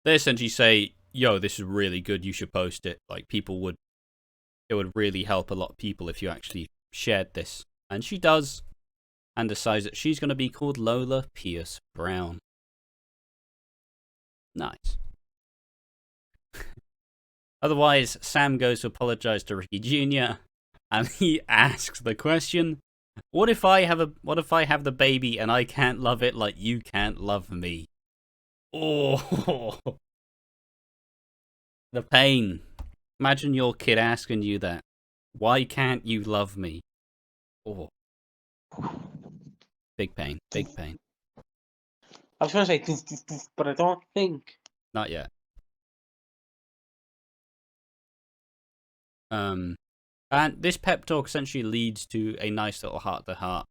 they essentially say, yo, this is really good, you should post it. Like it would really help a lot of people if you actually shared this. And she does, and decides that she's going to be called Lola Pierce Brown. Nice. Otherwise, Sam goes to apologize to Ricky Jr. and he asks the question, what if I have the baby and I can't love it like you can't love me? Oh, the pain. Imagine your kid asking you that. Why can't you love me? Oh. Big pain, big pain. I was going to say, doof, doof, doof, but I don't think. Not yet. And this pep talk essentially leads to a nice little heart-to-heart.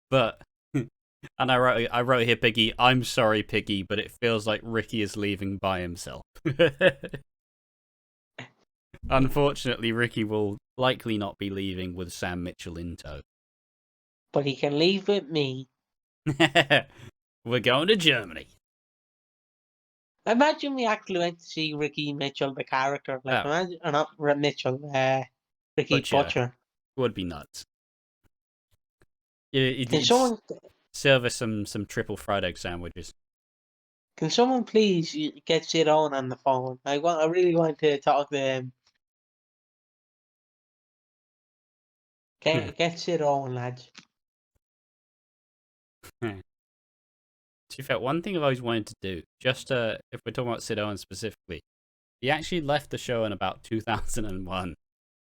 But, and I wrote here, Piggy, I'm sorry, Piggy, but it feels like Ricky is leaving by himself. Unfortunately, Ricky will likely not be leaving with Sam Mitchell in tow. But he can leave with me. We're going to Germany. Imagine we actually went to see Ricky Mitchell, the character. Like, imagine, or not Mitchell, Ricky Butcher. Would be nuts. Can someone serve us some triple fried egg sandwiches? Can someone please get Sid Owen on the phone? I really want to talk to him. Get Sid Owen, lads. To be fair, one thing I've always wanted to do, just if we're talking about Sid Owen specifically, he actually left the show in about 2001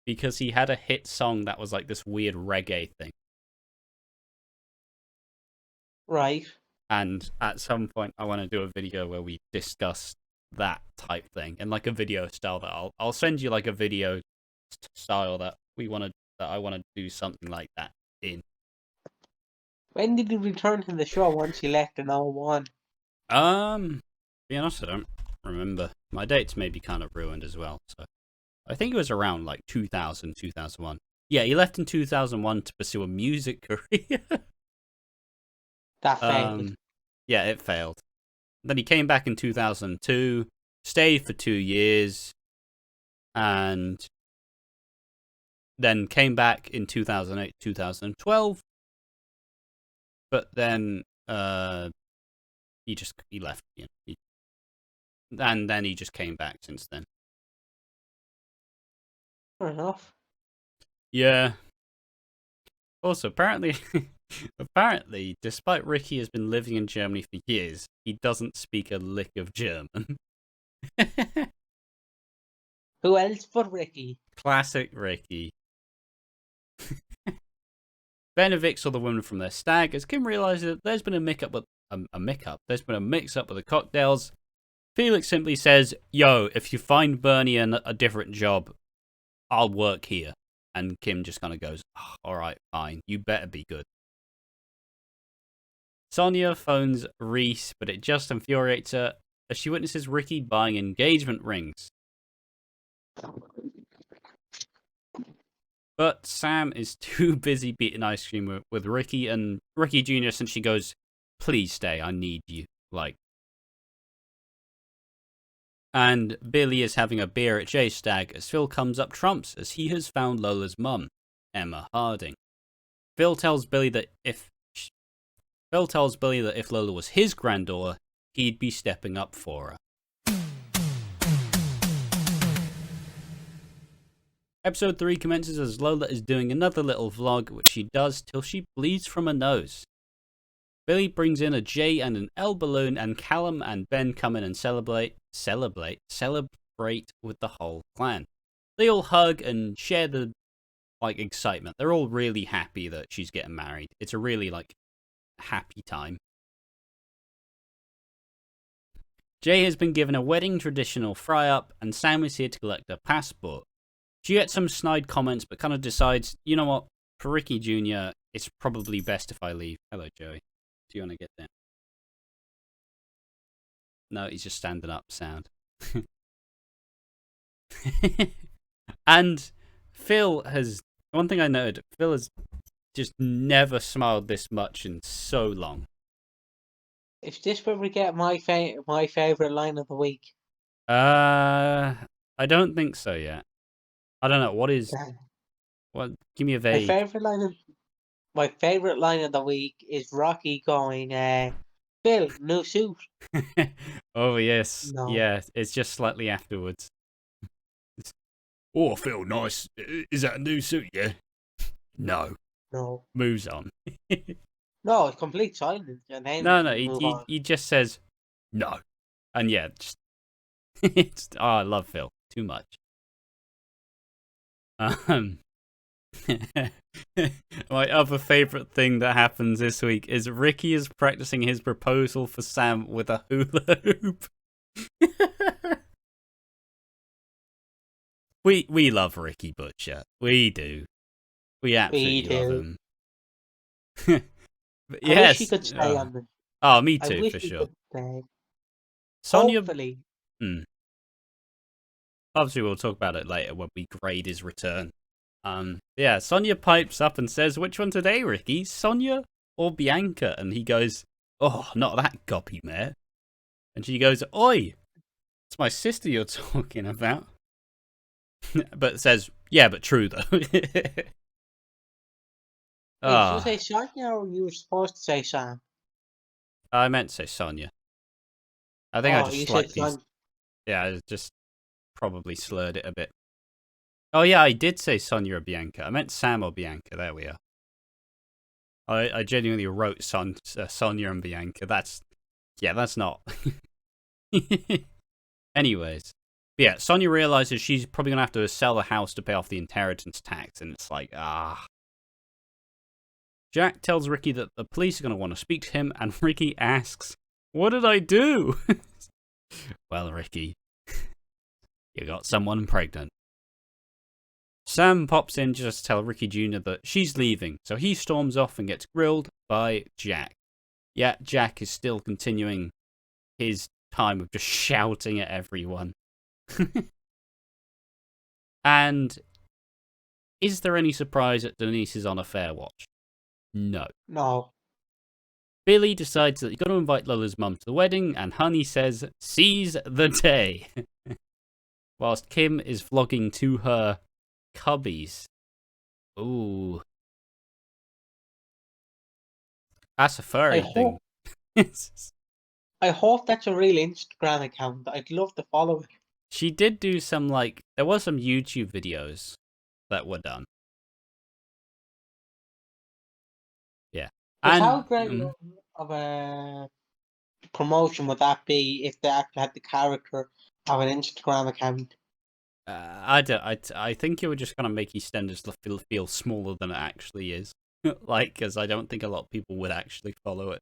because he had a hit song that was like this weird reggae thing. Right. And at some point, I want to do a video where we discuss that type thing in like a video style that I'll send you like a video style that I want to do something like that in. When did he return to the show once he left in 01? To be honest, I don't remember. My dates may be kind of ruined as well. So I think it was around like 2000, 2001. Yeah, he left in 2001 to pursue a music career. That failed. Yeah, it failed. Then he came back in 2002, stayed for 2 years, and then came back in 2008, 2012. But then he left, and then he just came back since then. Fair enough. Yeah. Also, apparently, despite Ricky has been living in Germany for years, he doesn't speak a lick of German. Who else but Ricky? Classic Ricky. Ben evicts all the women from their stag as Kim realizes that there's been a mix-up with the cocktails. Felix simply says, yo, if you find Bernie a different job, I'll work here. And Kim just kind of goes, oh, alright, fine, you better be good. Sonia phones Reese, but it just infuriates her as she witnesses Ricky buying engagement rings. But Sam is too busy beating ice cream with Ricky and Ricky Jr. since she goes, please stay, I need you. And Billy is having a beer at Jay's stag as Phil comes up trumps as he has found Lola's mum, Emma Harding. Phil tells Billy that if Lola was his granddaughter, he'd be stepping up for her. Episode 3 commences as Lola is doing another little vlog, which she does till she bleeds from her nose. Billy brings in a J and an L balloon, and Callum and Ben come in and celebrate with the whole clan. They all hug and share the excitement. They're all really happy that she's getting married. It's a really happy time. Jay has been given a wedding traditional fry-up, and Sam is here to collect her passport. She gets some snide comments, but kind of decides, you know what, for Ricky Jr., it's probably best if I leave. Hello, Joey. Do you want to get there? No, he's just standing up, sound. And Phil has, one thing I noted, Phil has just never smiled this much in so long. Is this where we get my favorite line of the week? I don't think so yet. I don't know. What is... Damn. What? Give me a My vague... favorite line of my favorite line of the week is Rocky going, "Bill, new suit." Oh, yes. No, Yeah, it's just slightly afterwards. Oh, I feel nice. Is that a new suit, yeah? No. no, Moves on. no. It's complete silence, and then No, we move on. he just says, no. And yeah, just... oh, I love Phil. Too much. Um... My other favourite thing that happens this week is Ricky is practicing his proposal for Sam with a hula hoop. We love Ricky Butcher. We do. We We absolutely love do. him. I wish he Yes. could stay on the. Oh, me I too, wish for he sure. could stay. Sonia... Hopefully, Obviously, we'll talk about it later when we grade his return. Yeah, Sonia pipes up and says, "Which one today, Ricky? Sonia or Bianca?" And he goes, "Oh, not that goppy mare." And she goes, "Oi, it's my sister you're talking about." But says, "Yeah, but true though." wait, did you Ah, say Sonia or you were supposed to say Sam? I meant to say Sonia. I think I Oh, just you said slightly, Sonia. yeah, I just probably slurred it a bit. Oh yeah, I did say Sonia or Bianca. I meant Sam or Bianca. There we are. I genuinely wrote Sonia and Bianca. That's not. Anyways, yeah, Sonia realizes she's probably gonna have to sell the house to pay off the inheritance tax, and it's like, ah. Jack tells Ricky that the police are gonna want to speak to him, and Ricky asks, "What did I do?" Well, Ricky, you got someone pregnant. Sam pops in just to tell Ricky Jr. that she's leaving, so he storms off and gets grilled by Jack. Yeah, Jack is still continuing his time of just shouting at everyone. And is there any surprise that Denise is on a fair watch? No. No. Billy decides that he's got to invite Lola's mum to the wedding, and Honey says, "Seize the day." Whilst Kim is vlogging to her cubbies. Ooh. That's a I furry thing. hope I hope that's a real Instagram account. I'd love to follow it. She did do some, like, there was some YouTube videos that were done. Yeah. Because how And, great of a promotion would that be if they actually had the character of an Instagram account? I think it would just kind of make EastEnders feel smaller than it actually is. Like, because I don't think a lot of people would actually follow it.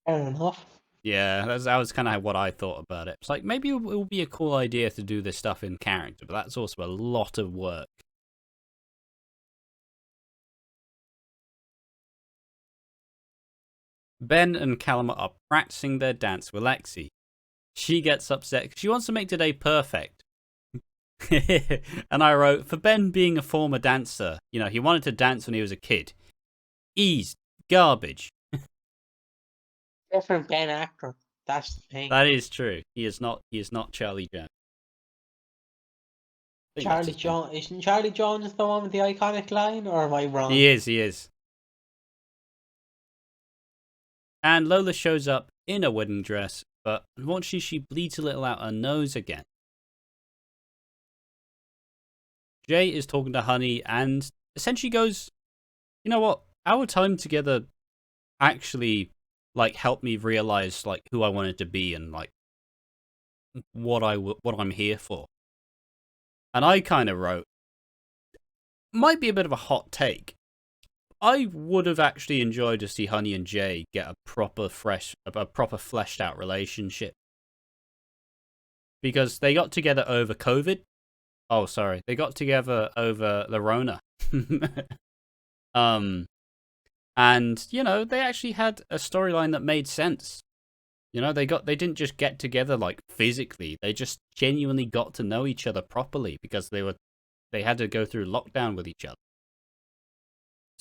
Fair enough. Yeah, that was kind of what I thought about it. It's like, maybe it would be a cool idea to do this stuff in character, but that's also a lot of work. Ben and Callum are practicing their dance with Lexi. She gets upset because she wants to make today perfect. And I wrote, for Ben being a former dancer, he wanted to dance when he was a kid. Ease, garbage. Different Ben actor. That's the thing. That is true. He is not Charlie Jones. Charlie Jones isn't Charlie Jones the one with the iconic line, or am I wrong? He is. And Lola shows up in a wedding dress, but unfortunately she bleeds a little out her nose again. Jay is talking to Honey and essentially goes, "You know what? Our time together actually, like, helped me realize, like, who I wanted to be and, like, what I'm here for." And I kind of wrote, might be a bit of a hot take. I would have actually enjoyed to see Honey and Jay get a proper fleshed out relationship. Because they got together over COVID. Oh, sorry. They got together over the Rona. And, they actually had a storyline that made sense. They didn't just get together, like, physically. They just genuinely got to know each other properly because they had to go through lockdown with each other.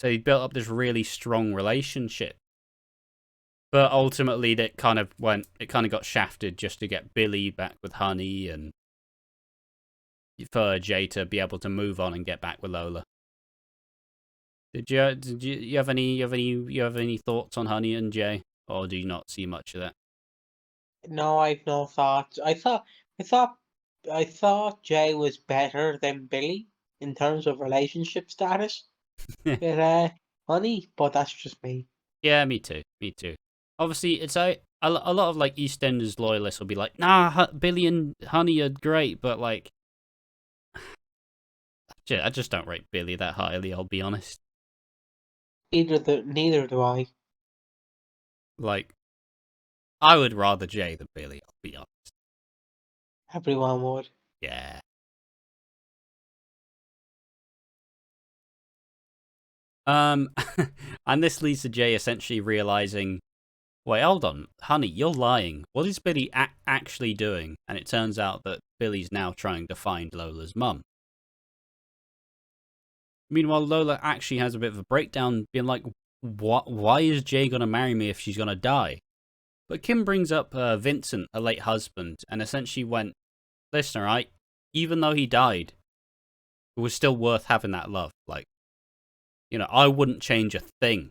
So he built up this really strong relationship. But ultimately, it kind of got shafted just to get Billy back with Honey and for Jay to be able to move on and get back with Lola. Did you have any thoughts on Honey and Jay, or do you not see much of that? No, I've no thoughts. I thought Jay was better than Billy in terms of relationship status with Honey, but that's just me. Yeah, me too. Me too. Obviously, it's a lot of like EastEnders loyalists will be like, nah, Billy and Honey are great, but like, I just don't rate Billy that highly. I'll be honest. Neither do I. Like, I would rather Jay than Billy. I'll be honest. Everyone would. Yeah. And this leads to Jay essentially realizing, wait, hold on, Honey, you're lying. What is Billy actually doing? And it turns out that Billy's now trying to find Lola's mum. Meanwhile, Lola actually has a bit of a breakdown, being like, why is Jay gonna marry me if she's gonna die? But Kim brings up Vincent, her late husband, and essentially went, listen, right, even though he died, it was still worth having that love. Like, I wouldn't change a thing.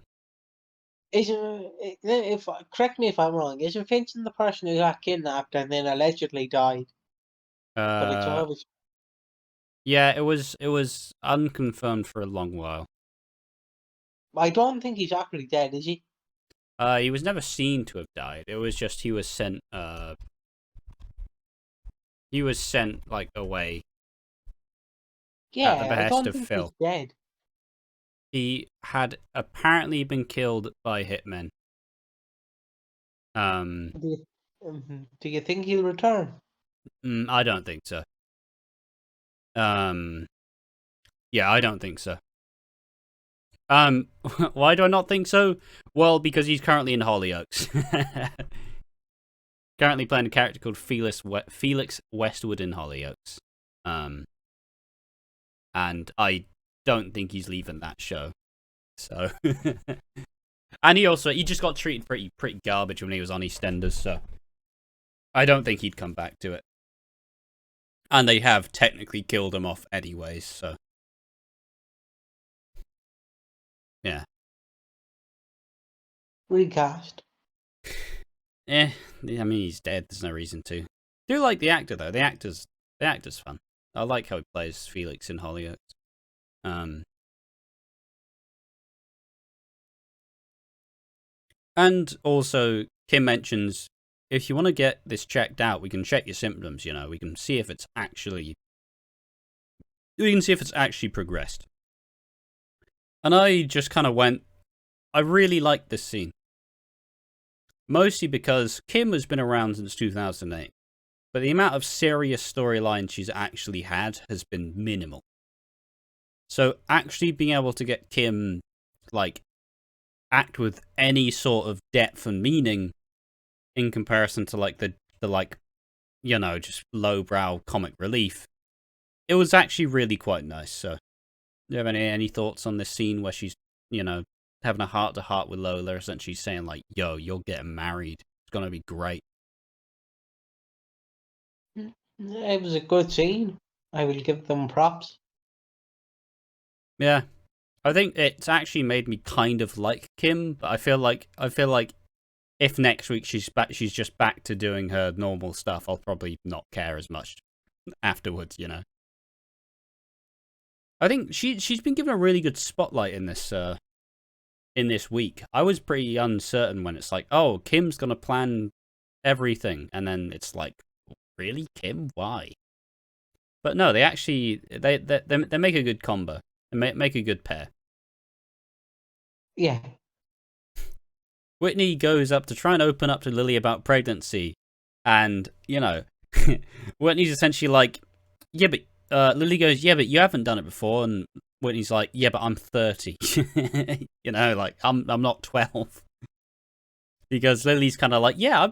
Correct me if I'm wrong, isn't Vincent the person who got kidnapped and then allegedly died? But it's always... Yeah, it was unconfirmed for a long while. I don't think he's actually dead, is he? He was never seen to have died. It was just he was sent like away Yeah, at the behest I don't of think Phil. he's dead. He had apparently been killed by hitmen. Do you think he'll return? I don't think so. Yeah, I don't think so. Why do I not think so? Well, because he's currently in Hollyoaks. Currently playing a character called Felix Westwood in Hollyoaks. And I don't think he's leaving that show. So, and he just got treated pretty garbage when he was on EastEnders. So, I don't think he'd come back to it. And they have technically killed him off anyways. So, yeah. Recast. I mean, he's dead. There's no reason to. I do like the actor though. The actor's fun. I like how he plays Felix in Hollyoaks. And also, Kim mentions, if you want to get this checked out, we can check your symptoms. We can see if it's actually progressed. And I just kind of went, I really like this scene. Mostly because Kim has been around since 2008. But the amount of serious storylines she's actually had has been minimal. So actually being able to get Kim, like, act with any sort of depth and meaning in comparison to, like, the just lowbrow comic relief, it was actually really quite nice. So, do you have any thoughts on this scene where she's, having a heart-to-heart with Lola, essentially saying, like, yo, you're getting married. It's gonna be great. It was a good scene. I will give them props. Yeah. I think it's actually made me kind of like Kim, but I feel like if next week she's just back to doing her normal stuff, I'll probably not care as much afterwards, I think she's been given a really good spotlight in this week. I was pretty uncertain when it's like, oh, Kim's gonna plan everything, and then it's like, really, Kim? Why? But no, they actually they make a good combo. They make a good pair. Yeah. Whitney goes up to try and open up to Lily about pregnancy, and Whitney's essentially like, yeah, but Lily goes, yeah, but you haven't done it before, and Whitney's like, yeah, but I'm 30. Like I'm not 12. Because Lily's kind of like, yeah,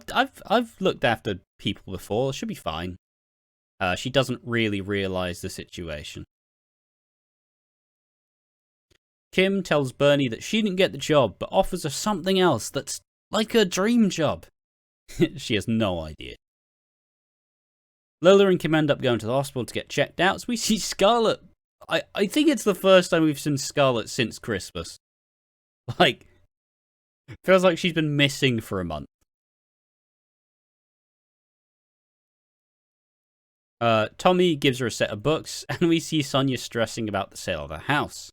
I've looked after people before. It should be fine. She doesn't really realize the situation. Kim tells Bernie that she didn't get the job, but offers her something else that's like her dream job. She has no idea. Lola and Kim end up going to the hospital to get checked out, so we see Scarlett. I think it's the first time we've seen Scarlett since Christmas. Like, feels like she's been missing for a month. Tommy gives her a set of books, and we see Sonia stressing about the sale of her house.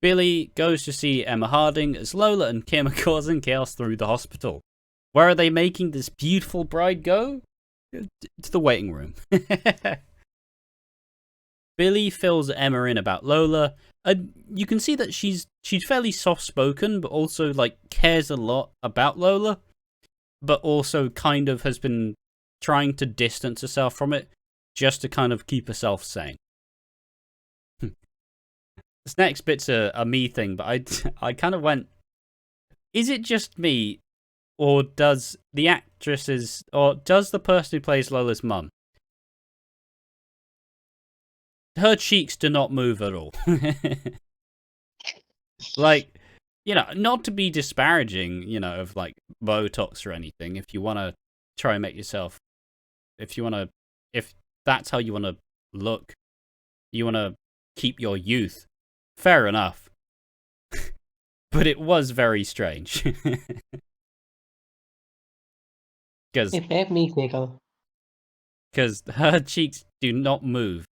Billy goes to see Emma Harding as Lola and Kim are causing chaos through the hospital. Where are they making this beautiful bride go? To the waiting room. Billy fills Emma in about Lola, and you can see that she's fairly soft-spoken, but also like cares a lot about Lola, but also kind of has been trying to distance herself from it just to kind of keep herself sane. This next bit's a me thing, but I kind of went, is it just me, or does the person who plays Lola's mum, her cheeks do not move at all. Like, you know, not to be disparaging, you know, of like Botox or anything. If you want to try and make yourself, if that's how you want to look, you want to keep your youth, fair enough. But it was very strange. It made me giggle. Because her cheeks do not move.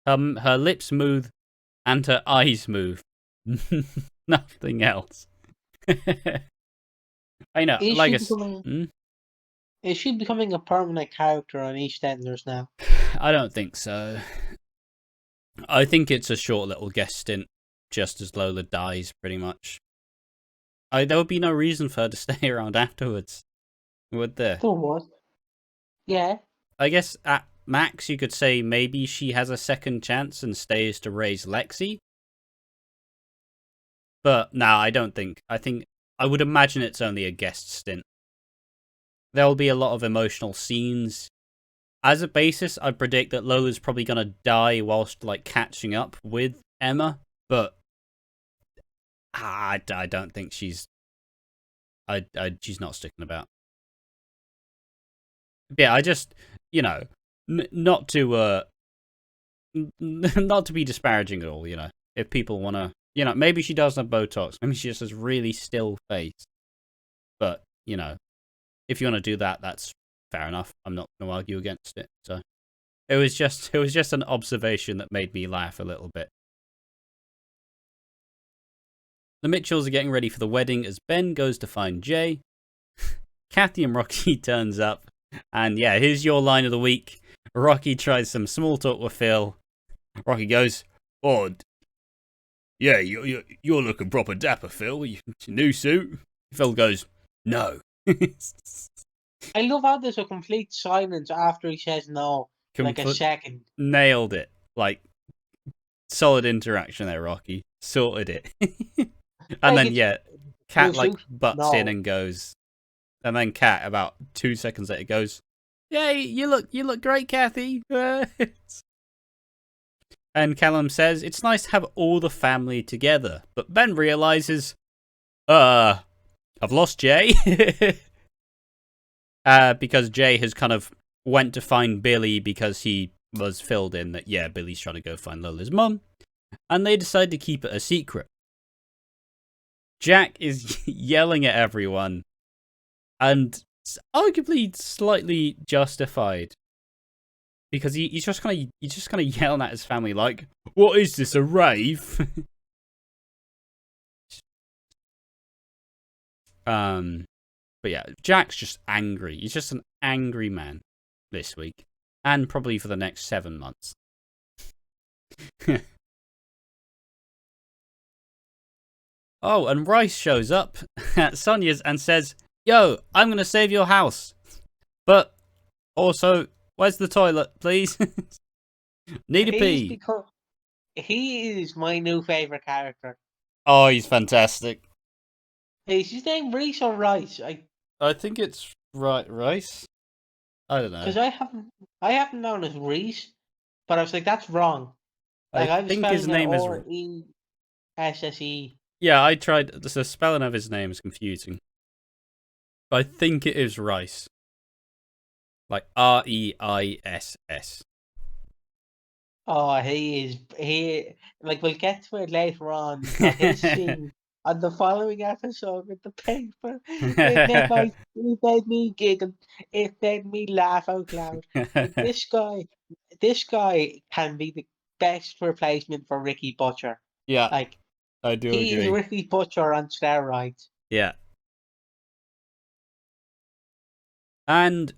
Her lips move and her eyes move. Nothing else. I know. Is she becoming a permanent character on Eastenders now? I don't think so. I think it's a short little guest stint, just as Lola dies, pretty much. There would be no reason for her to stay around afterwards, would there? There was. Yeah. I guess at max you could say maybe she has a second chance and stays to raise Lexi. But no, I don't think. I would imagine it's only a guest stint. There'll be a lot of emotional scenes. As a basis, I predict that Lola's probably going to die whilst like catching up with Emma, but I don't think she's not sticking about. Yeah, I just, you know, not to be disparaging at all, you know. If people want to, you know, maybe she does have Botox, maybe she just has really still face. But, you know, if you want to do that, that's fair enough. I'm not going to argue against it. So it was just an observation that made me laugh a little bit. The Mitchells are getting ready for the wedding as Ben goes to find Jay. Kathy and Rocky turns up. And yeah, here's your line of the week. Rocky tries some small talk with Phil. Rocky goes, "Oh, yeah, you're looking proper dapper, Phil. Your new suit." Phil goes, "No." I love how there's a complete silence after he says no. Like a second. Nailed it. Like, solid interaction there, Rocky. Sorted it. And then, yeah, Kat like butts in and goes, and then Kat about 2 seconds later goes, "Yay, you look great, Kathy." And Callum says, "It's nice to have all the family together." But Ben realizes, I've lost Jay. Because Jay has kind of went to find Billy because he was filled in that, yeah, Billy's trying to go find Lola's mum. And they decide to keep it a secret. Jack is yelling at everyone. And arguably slightly justified. Because he's just kind of yelling at his family like, "What is this, a rave?" But yeah, Jack's just angry. He's just an angry man this week. And probably for the next 7 months. Oh, and Rice shows up at Sonia's and says, "Yo, I'm going to save your house. But also, where's the toilet, please? Need a pee." He is my new favourite character. Oh, he's fantastic. Is his name Reese or Rice? I think it's Rice. I don't know. Because I haven't known as Reese, but I was like, that's wrong. Like, I think his name is SSE. Yeah, I tried. The spelling of his name is confusing. I think it is Rice. Like Reiss. Oh, he like we'll get to it later on, but his scene on the following episode with the paper, it made me giggle. It made me laugh out loud. Like this guy can be the best replacement for Ricky Butcher. Yeah, Like I do he is agree. Ricky Butcher on steroids. Yeah. And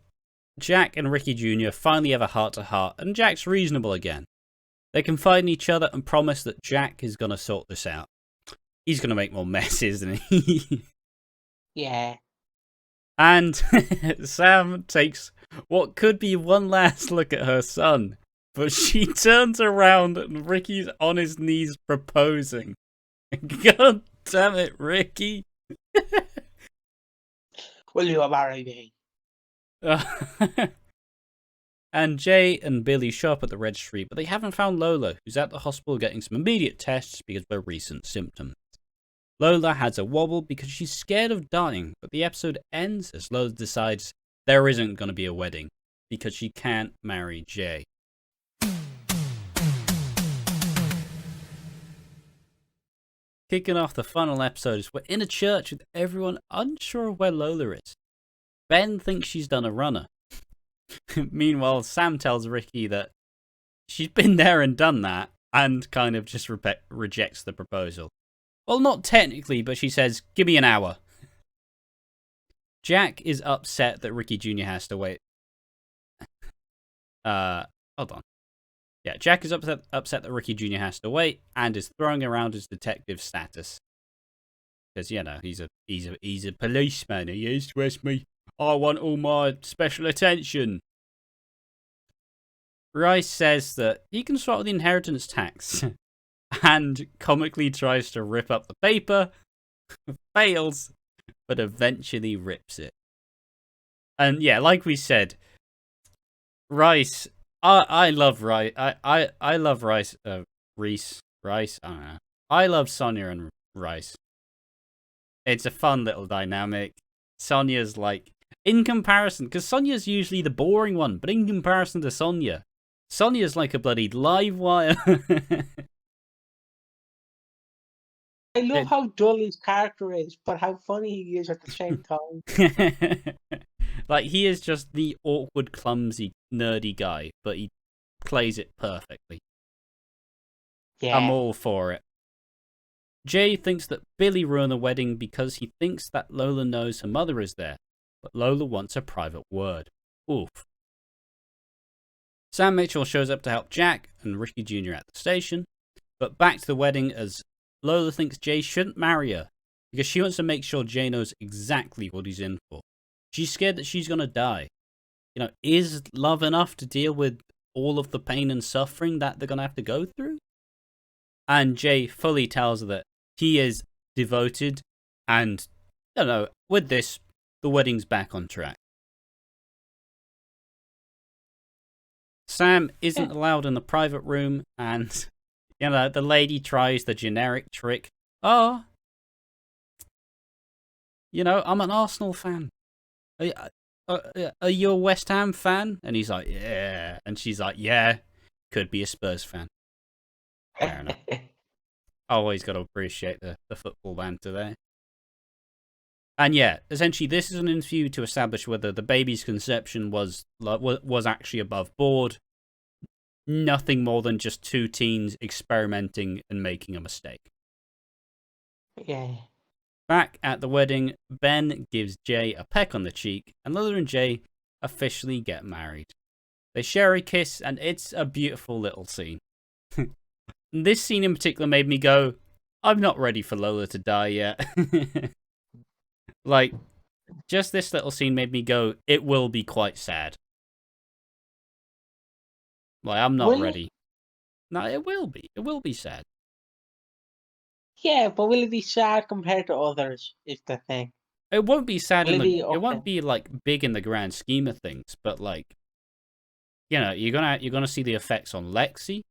Jack and Ricky Jr. finally have a heart-to-heart, and Jack's reasonable again. They confide in each other and promise that Jack is going to sort this out. He's going to make more messes, isn't he? Yeah. And Sam takes what could be one last look at her son, but she turns around and Ricky's on his knees proposing. God damn it, Ricky. Will you marry me? And Jay and Billy show up at the registry, but they haven't found Lola, who's at the hospital getting some immediate tests because of her recent symptoms. Lola has a wobble because she's scared of dying, but the episode ends as Lola decides there isn't going to be a wedding because she can't marry Jay. Kicking off the final episodes, we're in a church with everyone unsure of where Lola is. Ben thinks she's done a runner. Meanwhile, Sam tells Ricky that she's been there and done that and kind of just rejects the proposal. Well, not technically, but she says, give me an hour. Jack is upset that Ricky Jr. has to wait. Hold on. Yeah, Jack is upset that Ricky Jr. has to wait and is throwing around his detective status. Because, you know, he's a policeman. He is, where's me? I want all my special attention. Rice says that he can sort the inheritance tax and comically tries to rip up the paper, fails, but eventually rips it. And yeah, like we said, Rice, I love Rice. I love Rice. Rice. I don't know. I love Sonia and Rice. It's a fun little dynamic. Sonia's like, in comparison, because Sonia's usually the boring one, but in comparison to Sonia's like a bloody live wire. I love how dull his character is, but how funny he is at the same time. Like, he is just the awkward, clumsy, nerdy guy, but he plays it perfectly. Yeah. I'm all for it. Jay thinks that Billy ruined the wedding because he thinks that Lola knows her mother is there, but Lola wants a private word. Oof. Sam Mitchell shows up to help Jack and Ricky Jr. at the station, but back to the wedding as Lola thinks Jay shouldn't marry her because she wants to make sure Jay knows exactly what he's in for. She's scared that she's going to die. You know, is love enough to deal with all of the pain and suffering that they're going to have to go through? And Jay fully tells her that he is devoted and, you know, with this, the wedding's back on track. Sam isn't allowed in the private room and, you know, the lady tries the generic trick. Oh, you know, I'm an Arsenal fan. Are you a West Ham fan? And he's like, yeah. And she's like, yeah, could be a Spurs fan. Fair enough. Always got to appreciate the football banter there. And yeah, essentially, this is an interview to establish whether the baby's conception was actually above board. Nothing more than just two teens experimenting and making a mistake. Yeah. Back at the wedding, Ben gives Jay a peck on the cheek, and Lola and Jay officially get married. They share a kiss, and it's a beautiful little scene. This scene in particular made me go, I'm not ready for Lola to die yet. Like, just this little scene made me go, it will be quite sad. Like, I'm not ready. No, it will be. It will be sad. Yeah, but will it be sad compared to others, is the thing. It won't be sad it won't be like big in the grand scheme of things, but like, you know, you're gonna see the effects on Lexi,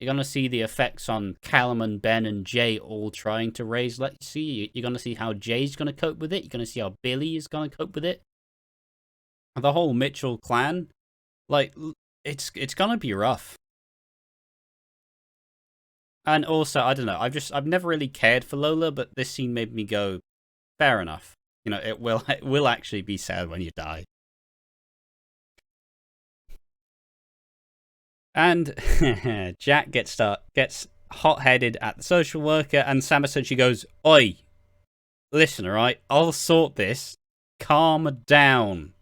You're gonna see the effects on Callum and Ben and Jay all trying to raise legacy. You're gonna see how Jay's gonna cope with it. You're gonna see how Billy is gonna cope with it. The whole Mitchell clan, like, it's gonna be rough. And also, I don't know. I've never really cared for Lola, but this scene made me go, fair enough. You know, it will actually be sad when you die. And Jack gets hot-headed at the social worker, and Sam essentially goes, "Oi, listen, all right, I'll sort this. Calm down."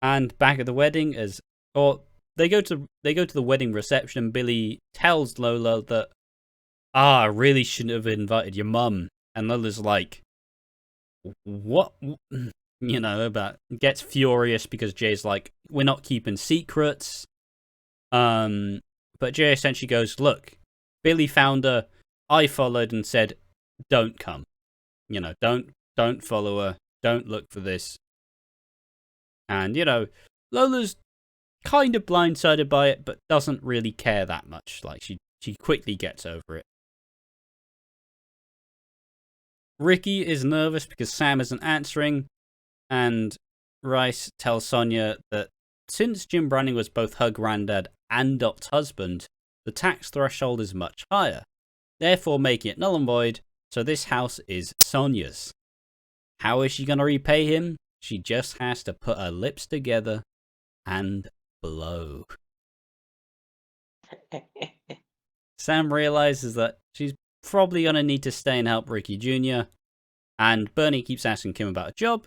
And back at the wedding, they go to the wedding reception, and Billy tells Lola that, I really shouldn't have invited your mum. And Lola's like, what? You know, but gets furious because Jay's like, we're not keeping secrets. But Jay essentially goes, look, Billy found her. I followed and said, don't come. You know, don't follow her. Don't look for this. And, you know, Lola's kind of blindsided by it, but doesn't really care that much. Like, she quickly gets over it. Ricky is nervous because Sam isn't answering, and Rice tells Sonia that since Jim Branning was both her granddad and Dot's husband, the tax threshold is much higher, therefore making it null and void, so this house is Sonia's. How is she going to repay him? She just has to put her lips together and blow. Sam realizes that she's probably going to need to stay and help Ricky Jr., and Bernie keeps asking Kim about a job,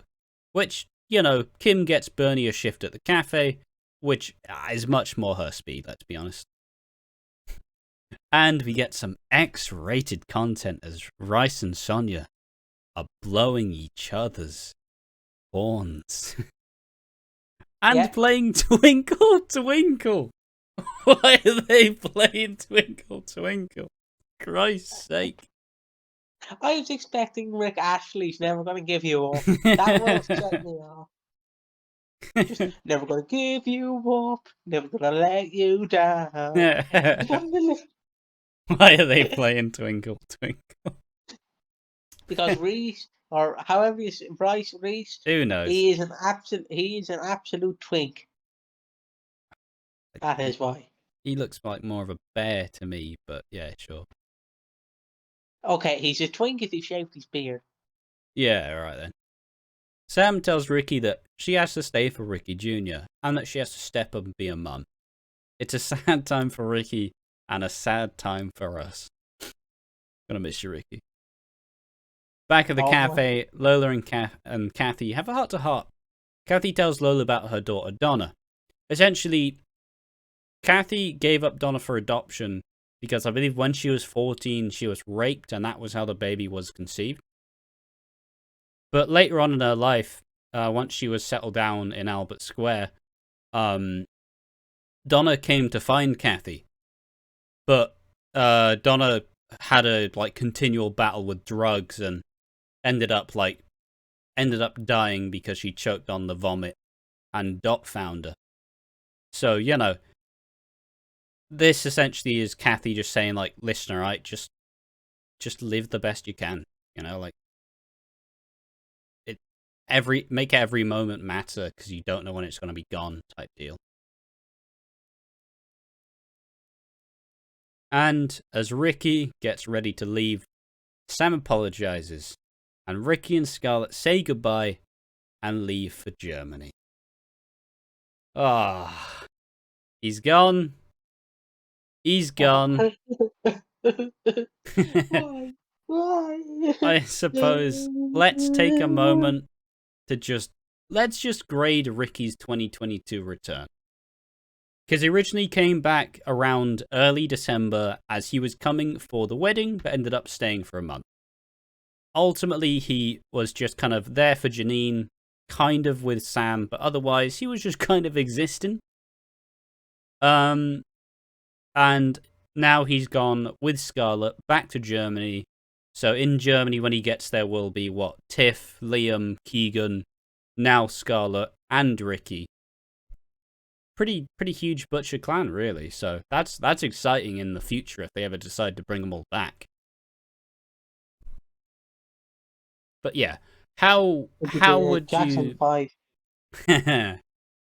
which, you know, Kim gets Bernie a shift at the cafe, which is much more her speed, let's be honest. And we get some X-rated content as Rice and Sonia are blowing each other's horns. And playing Twinkle Twinkle. Why are they playing Twinkle Twinkle? Christ's sake. I was expecting Rick Ashley's Never Gonna Give You Up. That would have set me off. Just, never gonna give you up, never gonna let you down. Why are they playing Twinkle Twinkle? Because Reese, or however you say, Bryce Reese, who knows? He is an absolute twink. That is why. He looks like more of a bear to me, but yeah, sure. Okay, he's a twink if he shaved his beard. Yeah, alright then. Sam tells Ricky that she has to stay for Ricky Jr. and that she has to step up and be a mum. It's a sad time for Ricky and a sad time for us. Gonna miss you, Ricky. Back at the cafe, Lola and Kathy have a heart-to-heart. Kathy tells Lola about her daughter Donna. Essentially, Kathy gave up Donna for adoption because I believe when she was 14, she was raped, and that was how the baby was conceived. But later on in her life, once she was settled down in Albert Square, Donna came to find Kathy. But Donna had a continual battle with drugs and ended up dying because she choked on the vomit, and Dot found her. So, you know, this essentially is Kathy just saying, like, listen, alright, just live the best you can, you know, like, make every moment matter, because you don't know when it's going to be gone, type deal. And as Ricky gets ready to leave, Sam apologizes, and Ricky and Scarlett say goodbye and leave for Germany. Ah, he's gone. He's gone. Why? I suppose let's take a moment to let's just grade Ricky's 2022 return. Because he originally came back around early December as he was coming for the wedding, but ended up staying for a month. Ultimately, he was just kind of there for Janine, kind of with Sam, but otherwise, he was just kind of existing. And now he's gone with Scarlett back to Germany. So in Germany, when he gets there, will be Tiff, Liam, Keegan, now Scarlett, and Ricky. pretty huge butcher clan, really. So that's exciting in the future if they ever decide to bring them all back. But yeah, how would Jackson you 5.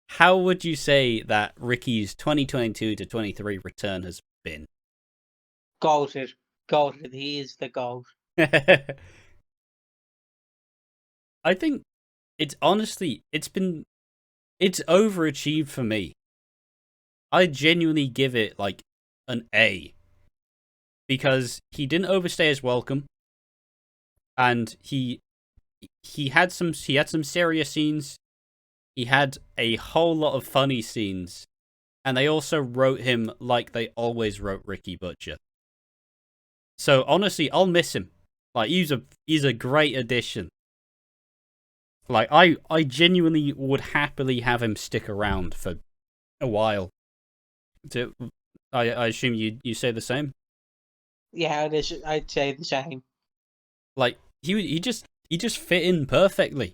how would you say that Ricky's 2022 to 23 return has been? Goated. Goated. He is the goat. I think it's honestly it's overachieved for me. I genuinely give it like an A because he didn't overstay his welcome, and he had some serious scenes. He had a whole lot of funny scenes, and they also wrote him like they always wrote Ricky Butcher. So honestly, I'll miss him. Like he's a great addition. Like I genuinely would happily have him stick around for a while. I assume you say the same. Yeah, I'd say the same. Like he just fit in perfectly.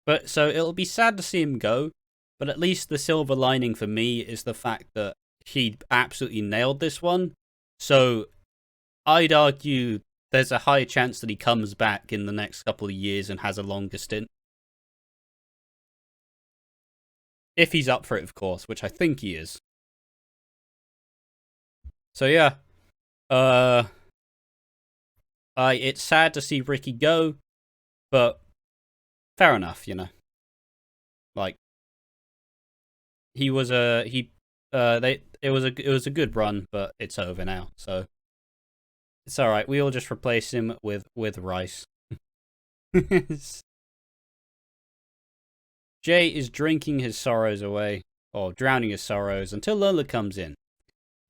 But so it'll be sad to see him go. But at least the silver lining for me is the fact that he absolutely nailed this one. So I'd argue there's a high chance that he comes back in the next couple of years and has a longer stint. If he's up for it, of course, which I think he is. So yeah, it's sad to see Ricky go, but fair enough, you know. Like it was a good run, but it's over now, so it's all right. We'll just replace him with Rice. Jay is drinking his sorrows away, or drowning his sorrows, until Lola comes in.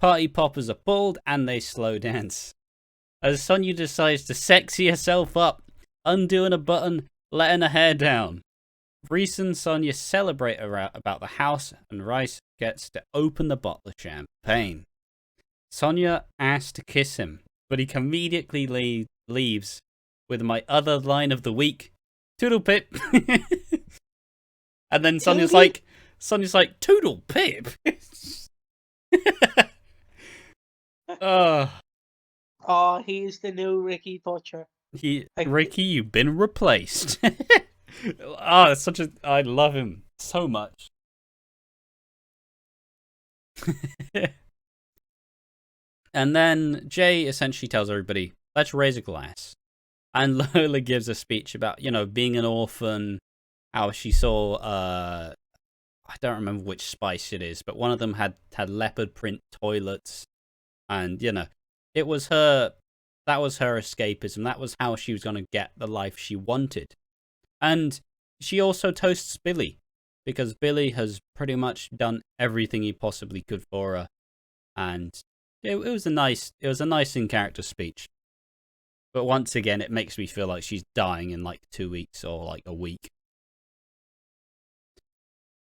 Party poppers are pulled, and they slow dance. As Sonia decides to sexy herself up, undoing a button, letting her hair down. Reese and Sonia celebrate about the house, and Rice gets to open the bottle of champagne. Sonia asks to kiss him, but he immediately leaves with my other line of the week, Toodle Pip. And then Sonia's like, Toodle Pip? Oh, he's the new Ricky Butcher. Ricky, you've been replaced. I love him so much. And then Jay essentially tells everybody, let's raise a glass. And Lola gives a speech about, being an orphan, how she saw, I don't remember which spice it is, but one of them had leopard print toilets. And, it was that was her escapism. That was how she was going to get the life she wanted. And she also toasts Billy, because Billy has pretty much done everything he possibly could for her. And it was a nice in-character speech. But once again, it makes me feel like she's dying in like 2 weeks or like a week.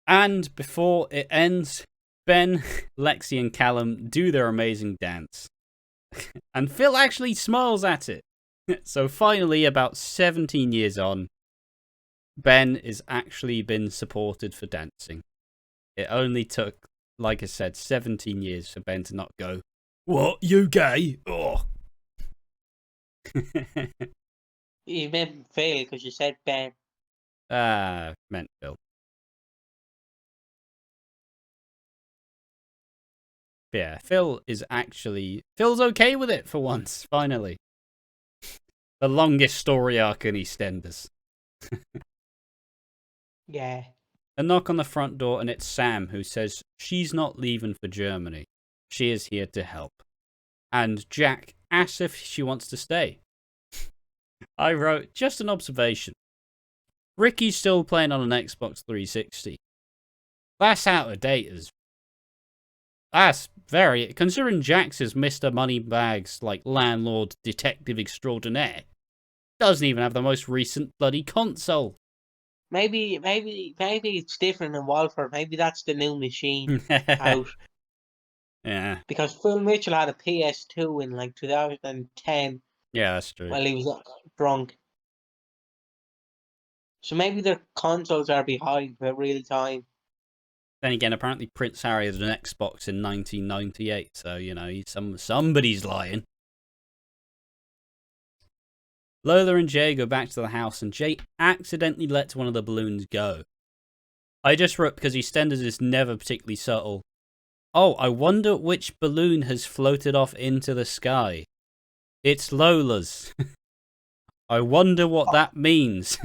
And before it ends, Ben, Lexi, and Callum do their amazing dance. And Phil actually smiles at it. So finally, about 17 years on, Ben has actually been supported for dancing. It only took, like I said, 17 years for Ben to not go, "What, you gay?" Oh. You meant Phil because you said Ben. Meant Phil. Yeah, Phil's okay with it for once, finally. The longest story arc in EastEnders. Yeah. A knock on the front door, and it's Sam, who says she's not leaving for Germany. She is here to help. And Jack asks if she wants to stay. I wrote, just an observation. Ricky's still playing on an Xbox 360. That's out of date as... That's very... Considering Jax is Mr. Moneybags, like landlord detective extraordinaire, doesn't even have the most recent bloody console. Maybe it's different in Walford. Maybe that's the new machine out. Yeah. Because Phil Mitchell had a PS2 in like 2010. Yeah, that's true. While he was drunk. So maybe their consoles are behind for real time. Then again, apparently Prince Harry had an Xbox in 1998, so, you know, somebody's lying. Lola and Jay go back to the house, and Jay accidentally lets one of the balloons go. I just wrote, because Eastenders is never particularly subtle, oh, I wonder which balloon has floated off into the sky. It's Lola's. I wonder what that means.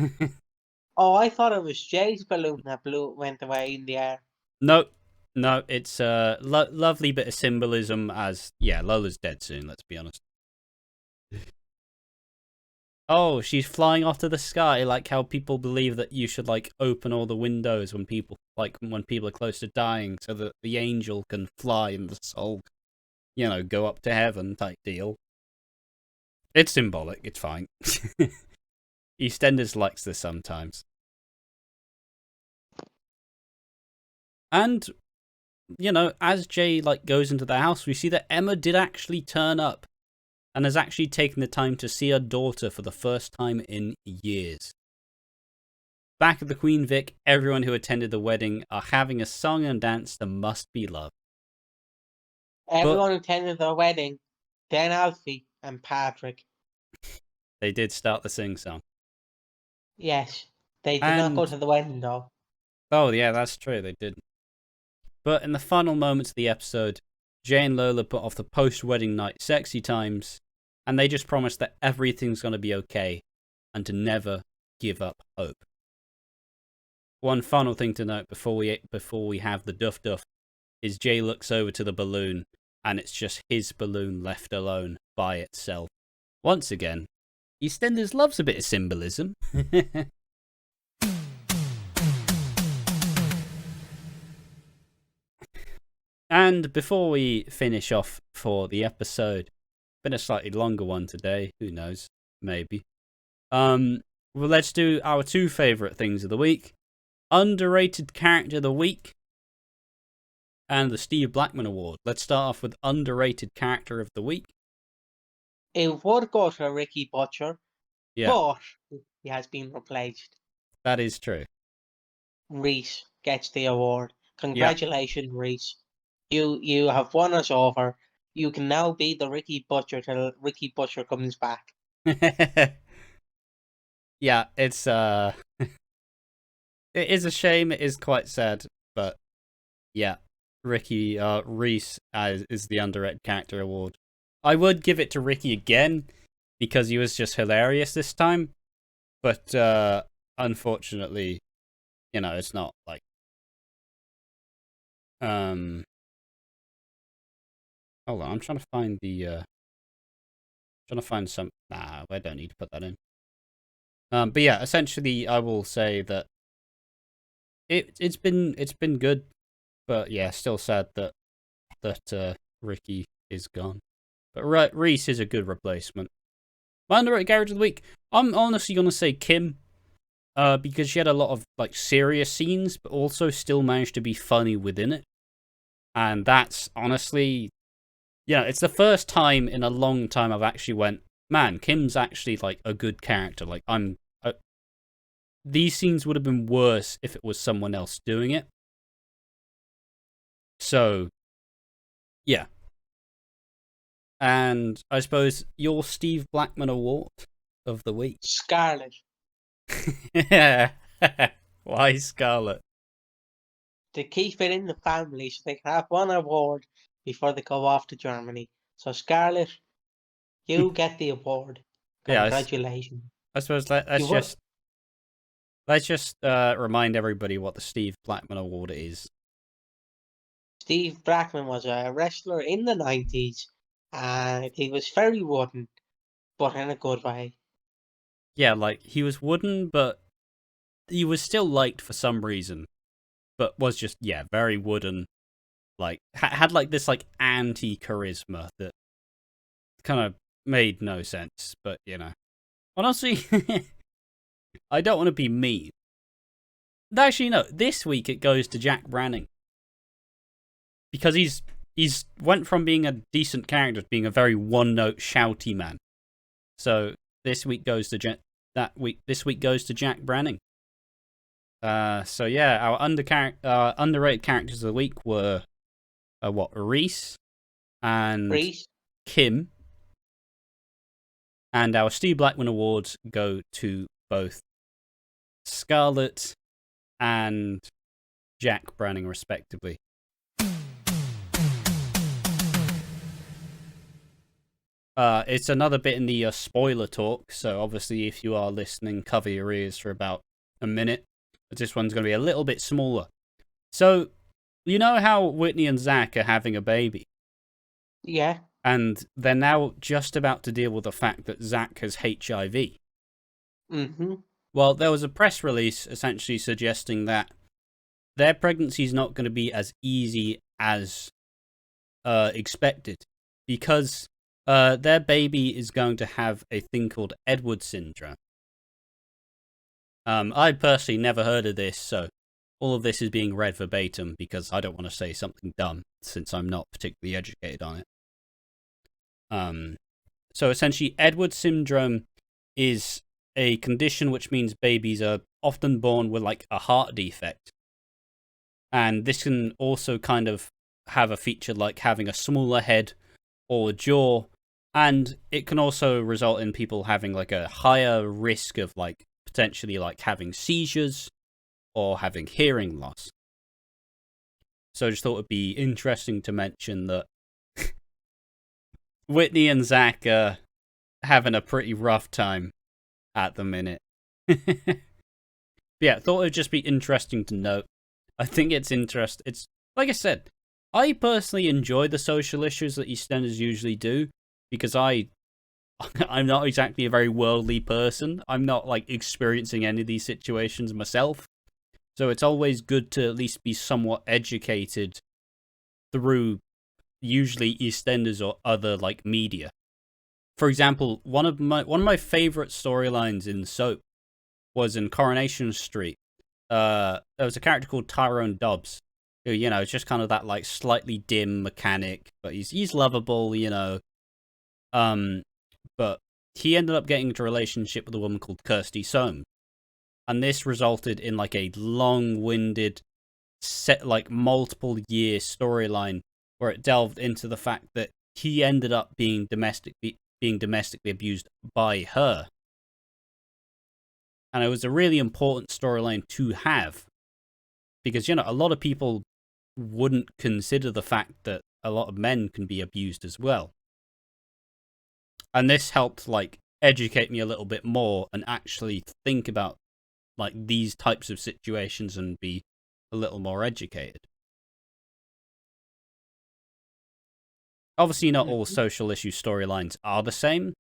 Oh, I thought it was Jay's balloon that went away in the air. No, it's a lovely bit of symbolism as, yeah, Lola's dead soon, let's be honest. Oh, she's flying off to the sky, like how people believe that you should, like, open all the windows when people are close to dying, so that the angel can fly and the soul, you know, go up to heaven type deal. It's symbolic, it's fine. EastEnders likes this sometimes. And, you know, as Jay, like, goes into the house, we see that Emma did actually turn up and has actually taken the time to see her daughter for the first time in years. Back at the Queen Vic, everyone who attended the wedding are having a song and dance that must be love. Everyone who attended the wedding, then Alfie and Patrick. They did start the sing-song. Yes, they did not go to the wedding though. Oh yeah, that's true, they did. But in the final moments of the episode, Jay and Lola put off the post-wedding night sexy times, and they just promise that everything's going to be okay, and to never give up hope. One final thing to note before we have the duff is Jay looks over to the balloon, and it's just his balloon left alone by itself. Once again, EastEnders loves a bit of symbolism. And before we finish off for the episode, been a slightly longer one today, who knows, maybe. Well, let's do our two favourite things of the week. Underrated Character of the Week and the Steve Blackman Award. Let's start off with Underrated Character of the Week. It would go to Ricky Butcher, Yeah, but he has been replaced. that is true. Reese gets the award. Congratulations, Reese. You have won us over. You can now be the Ricky Butcher till Ricky Butcher comes back. Yeah, it's it is a shame. It is quite sad, but yeah, Ricky Reese is the Underrated Character Award. I would give it to Ricky again because he was just hilarious this time, but unfortunately, you know, it's not like Hold on, I'm trying to find some. Nah, I don't need to put that in. But yeah, essentially, I will say that it's been good, but yeah, still sad that Ricky is gone. But Reese is a good replacement. My underrated character of the week, I'm honestly gonna say Kim, because she had a lot of like serious scenes, but also still managed to be funny within it, and that's honestly. Yeah, it's the first time in a long time I've actually went, man, Kim's actually like a good character. Like these scenes would have been worse if it was someone else doing it. So, yeah. And I suppose your Steve Blackman Award of the week. Scarlett. Why Scarlett? To keep it in the family so they can have one award before they go off to Germany. So Scarlett, you get the award. Congratulations. I suppose let's just remind everybody what the Steve Blackman Award is. Steve Blackman was a wrestler in the 90s, and he was very wooden, but in a good way. Yeah, like, he was wooden, but he was still liked for some reason. But was just, yeah, very wooden. Like, had like this, like, anti-charisma that kind of made no sense, but, you know. Honestly, I don't want to be mean. Actually, no, this week it goes to Jack Branning. Because he's went from being a decent character to being a very one-note shouty man. So this week goes to Jack Branning. So yeah, our underrated characters of the week were Reese and Reese. Kim, and our Steve Blackman awards go to both Scarlett and Jack Browning, respectively. It's another bit in the spoiler talk, so obviously if you are listening, cover your ears for about a minute. But this one's going to be a little bit smaller. So, you know how Whitney and Zach are having a baby? Yeah. And they're now just about to deal with the fact that Zach has HIV. Mm-hmm. Well, there was a press release essentially suggesting that their pregnancy is not going to be as easy as expected, because their baby is going to have a thing called Edwards syndrome. I personally never heard of this, so all of this is being read verbatim because I don't want to say something dumb since I'm not particularly educated on it. So essentially, Edwards syndrome is a condition which means babies are often born with like a heart defect. And this can also kind of have a feature like having a smaller head or jaw, and it can also result in people having like a higher risk of like potentially like having seizures or having hearing loss. So I just thought it'd be interesting to mention that Whitney and Zach are having a pretty rough time at the minute. Yeah, thought it'd just be interesting to note. I think it's interesting. It's like I said, I personally enjoy the social issues that EastEnders usually do because I'm not exactly a very worldly person. I'm not like experiencing any of these situations myself. So it's always good to at least be somewhat educated through usually EastEnders or other like media. For example, one of my favorite storylines in soap was in Coronation Street. There was a character called Tyrone Dobbs, who, you know, is just kind of that like slightly dim mechanic, but he's lovable, you know. But he ended up getting into a relationship with a woman called Kirsty Soames, and this resulted in like a long-winded, set like multiple year storyline where it delved into the fact that he ended up being domestically abused by her. And it was a really important storyline to have because, you know, a lot of people wouldn't consider the fact that a lot of men can be abused as well. And this helped like educate me a little bit more and actually think about like these types of situations and be a little more educated. Obviously, not all social issue storylines are the same,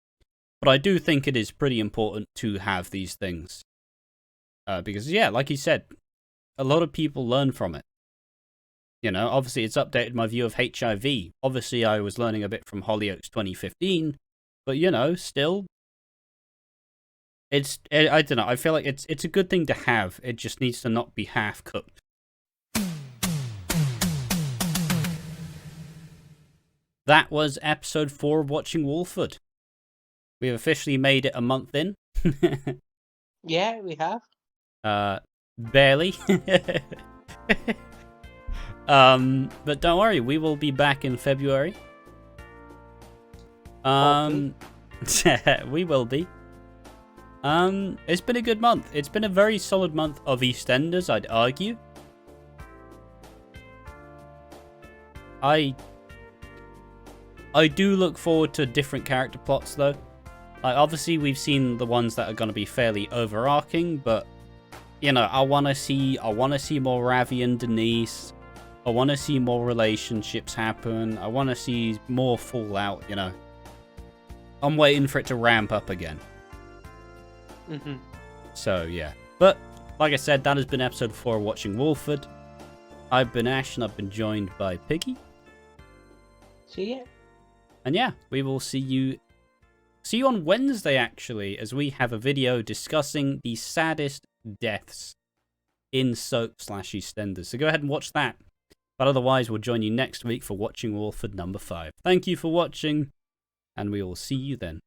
but I do think it is pretty important to have these things. Because, yeah, like you said, a lot of people learn from it. You know, obviously it's updated my view of HIV. Obviously, I was learning a bit from Hollyoaks 2015, but, you know, still, I don't know, I feel like it's a good thing to have. It just needs to not be half-cooked. That was episode 4 of Watching Walford. We have officially made it a month in. Yeah, we have. Barely. But don't worry, we will be back in February. We will be. It's been a good month. It's been a very solid month of EastEnders, I'd argue. I do look forward to different character plots, though. Like, obviously, we've seen the ones that are going to be fairly overarching, but, you know, I want to see more Ravi and Denise. I want to see more relationships happen. I want to see more fallout, you know. I'm waiting for it to ramp up again. Mm-hmm. So, yeah. But, like I said, that has been episode 4 of Watching Walford. I've been Ash, and I've been joined by Piggy. See ya. And yeah, we will see you on Wednesday, actually, as we have a video discussing the saddest deaths in soap/EastEnders. So go ahead and watch that. But otherwise, we'll join you next week for Watching Walford number 5. Thank you for watching, and we will see you then.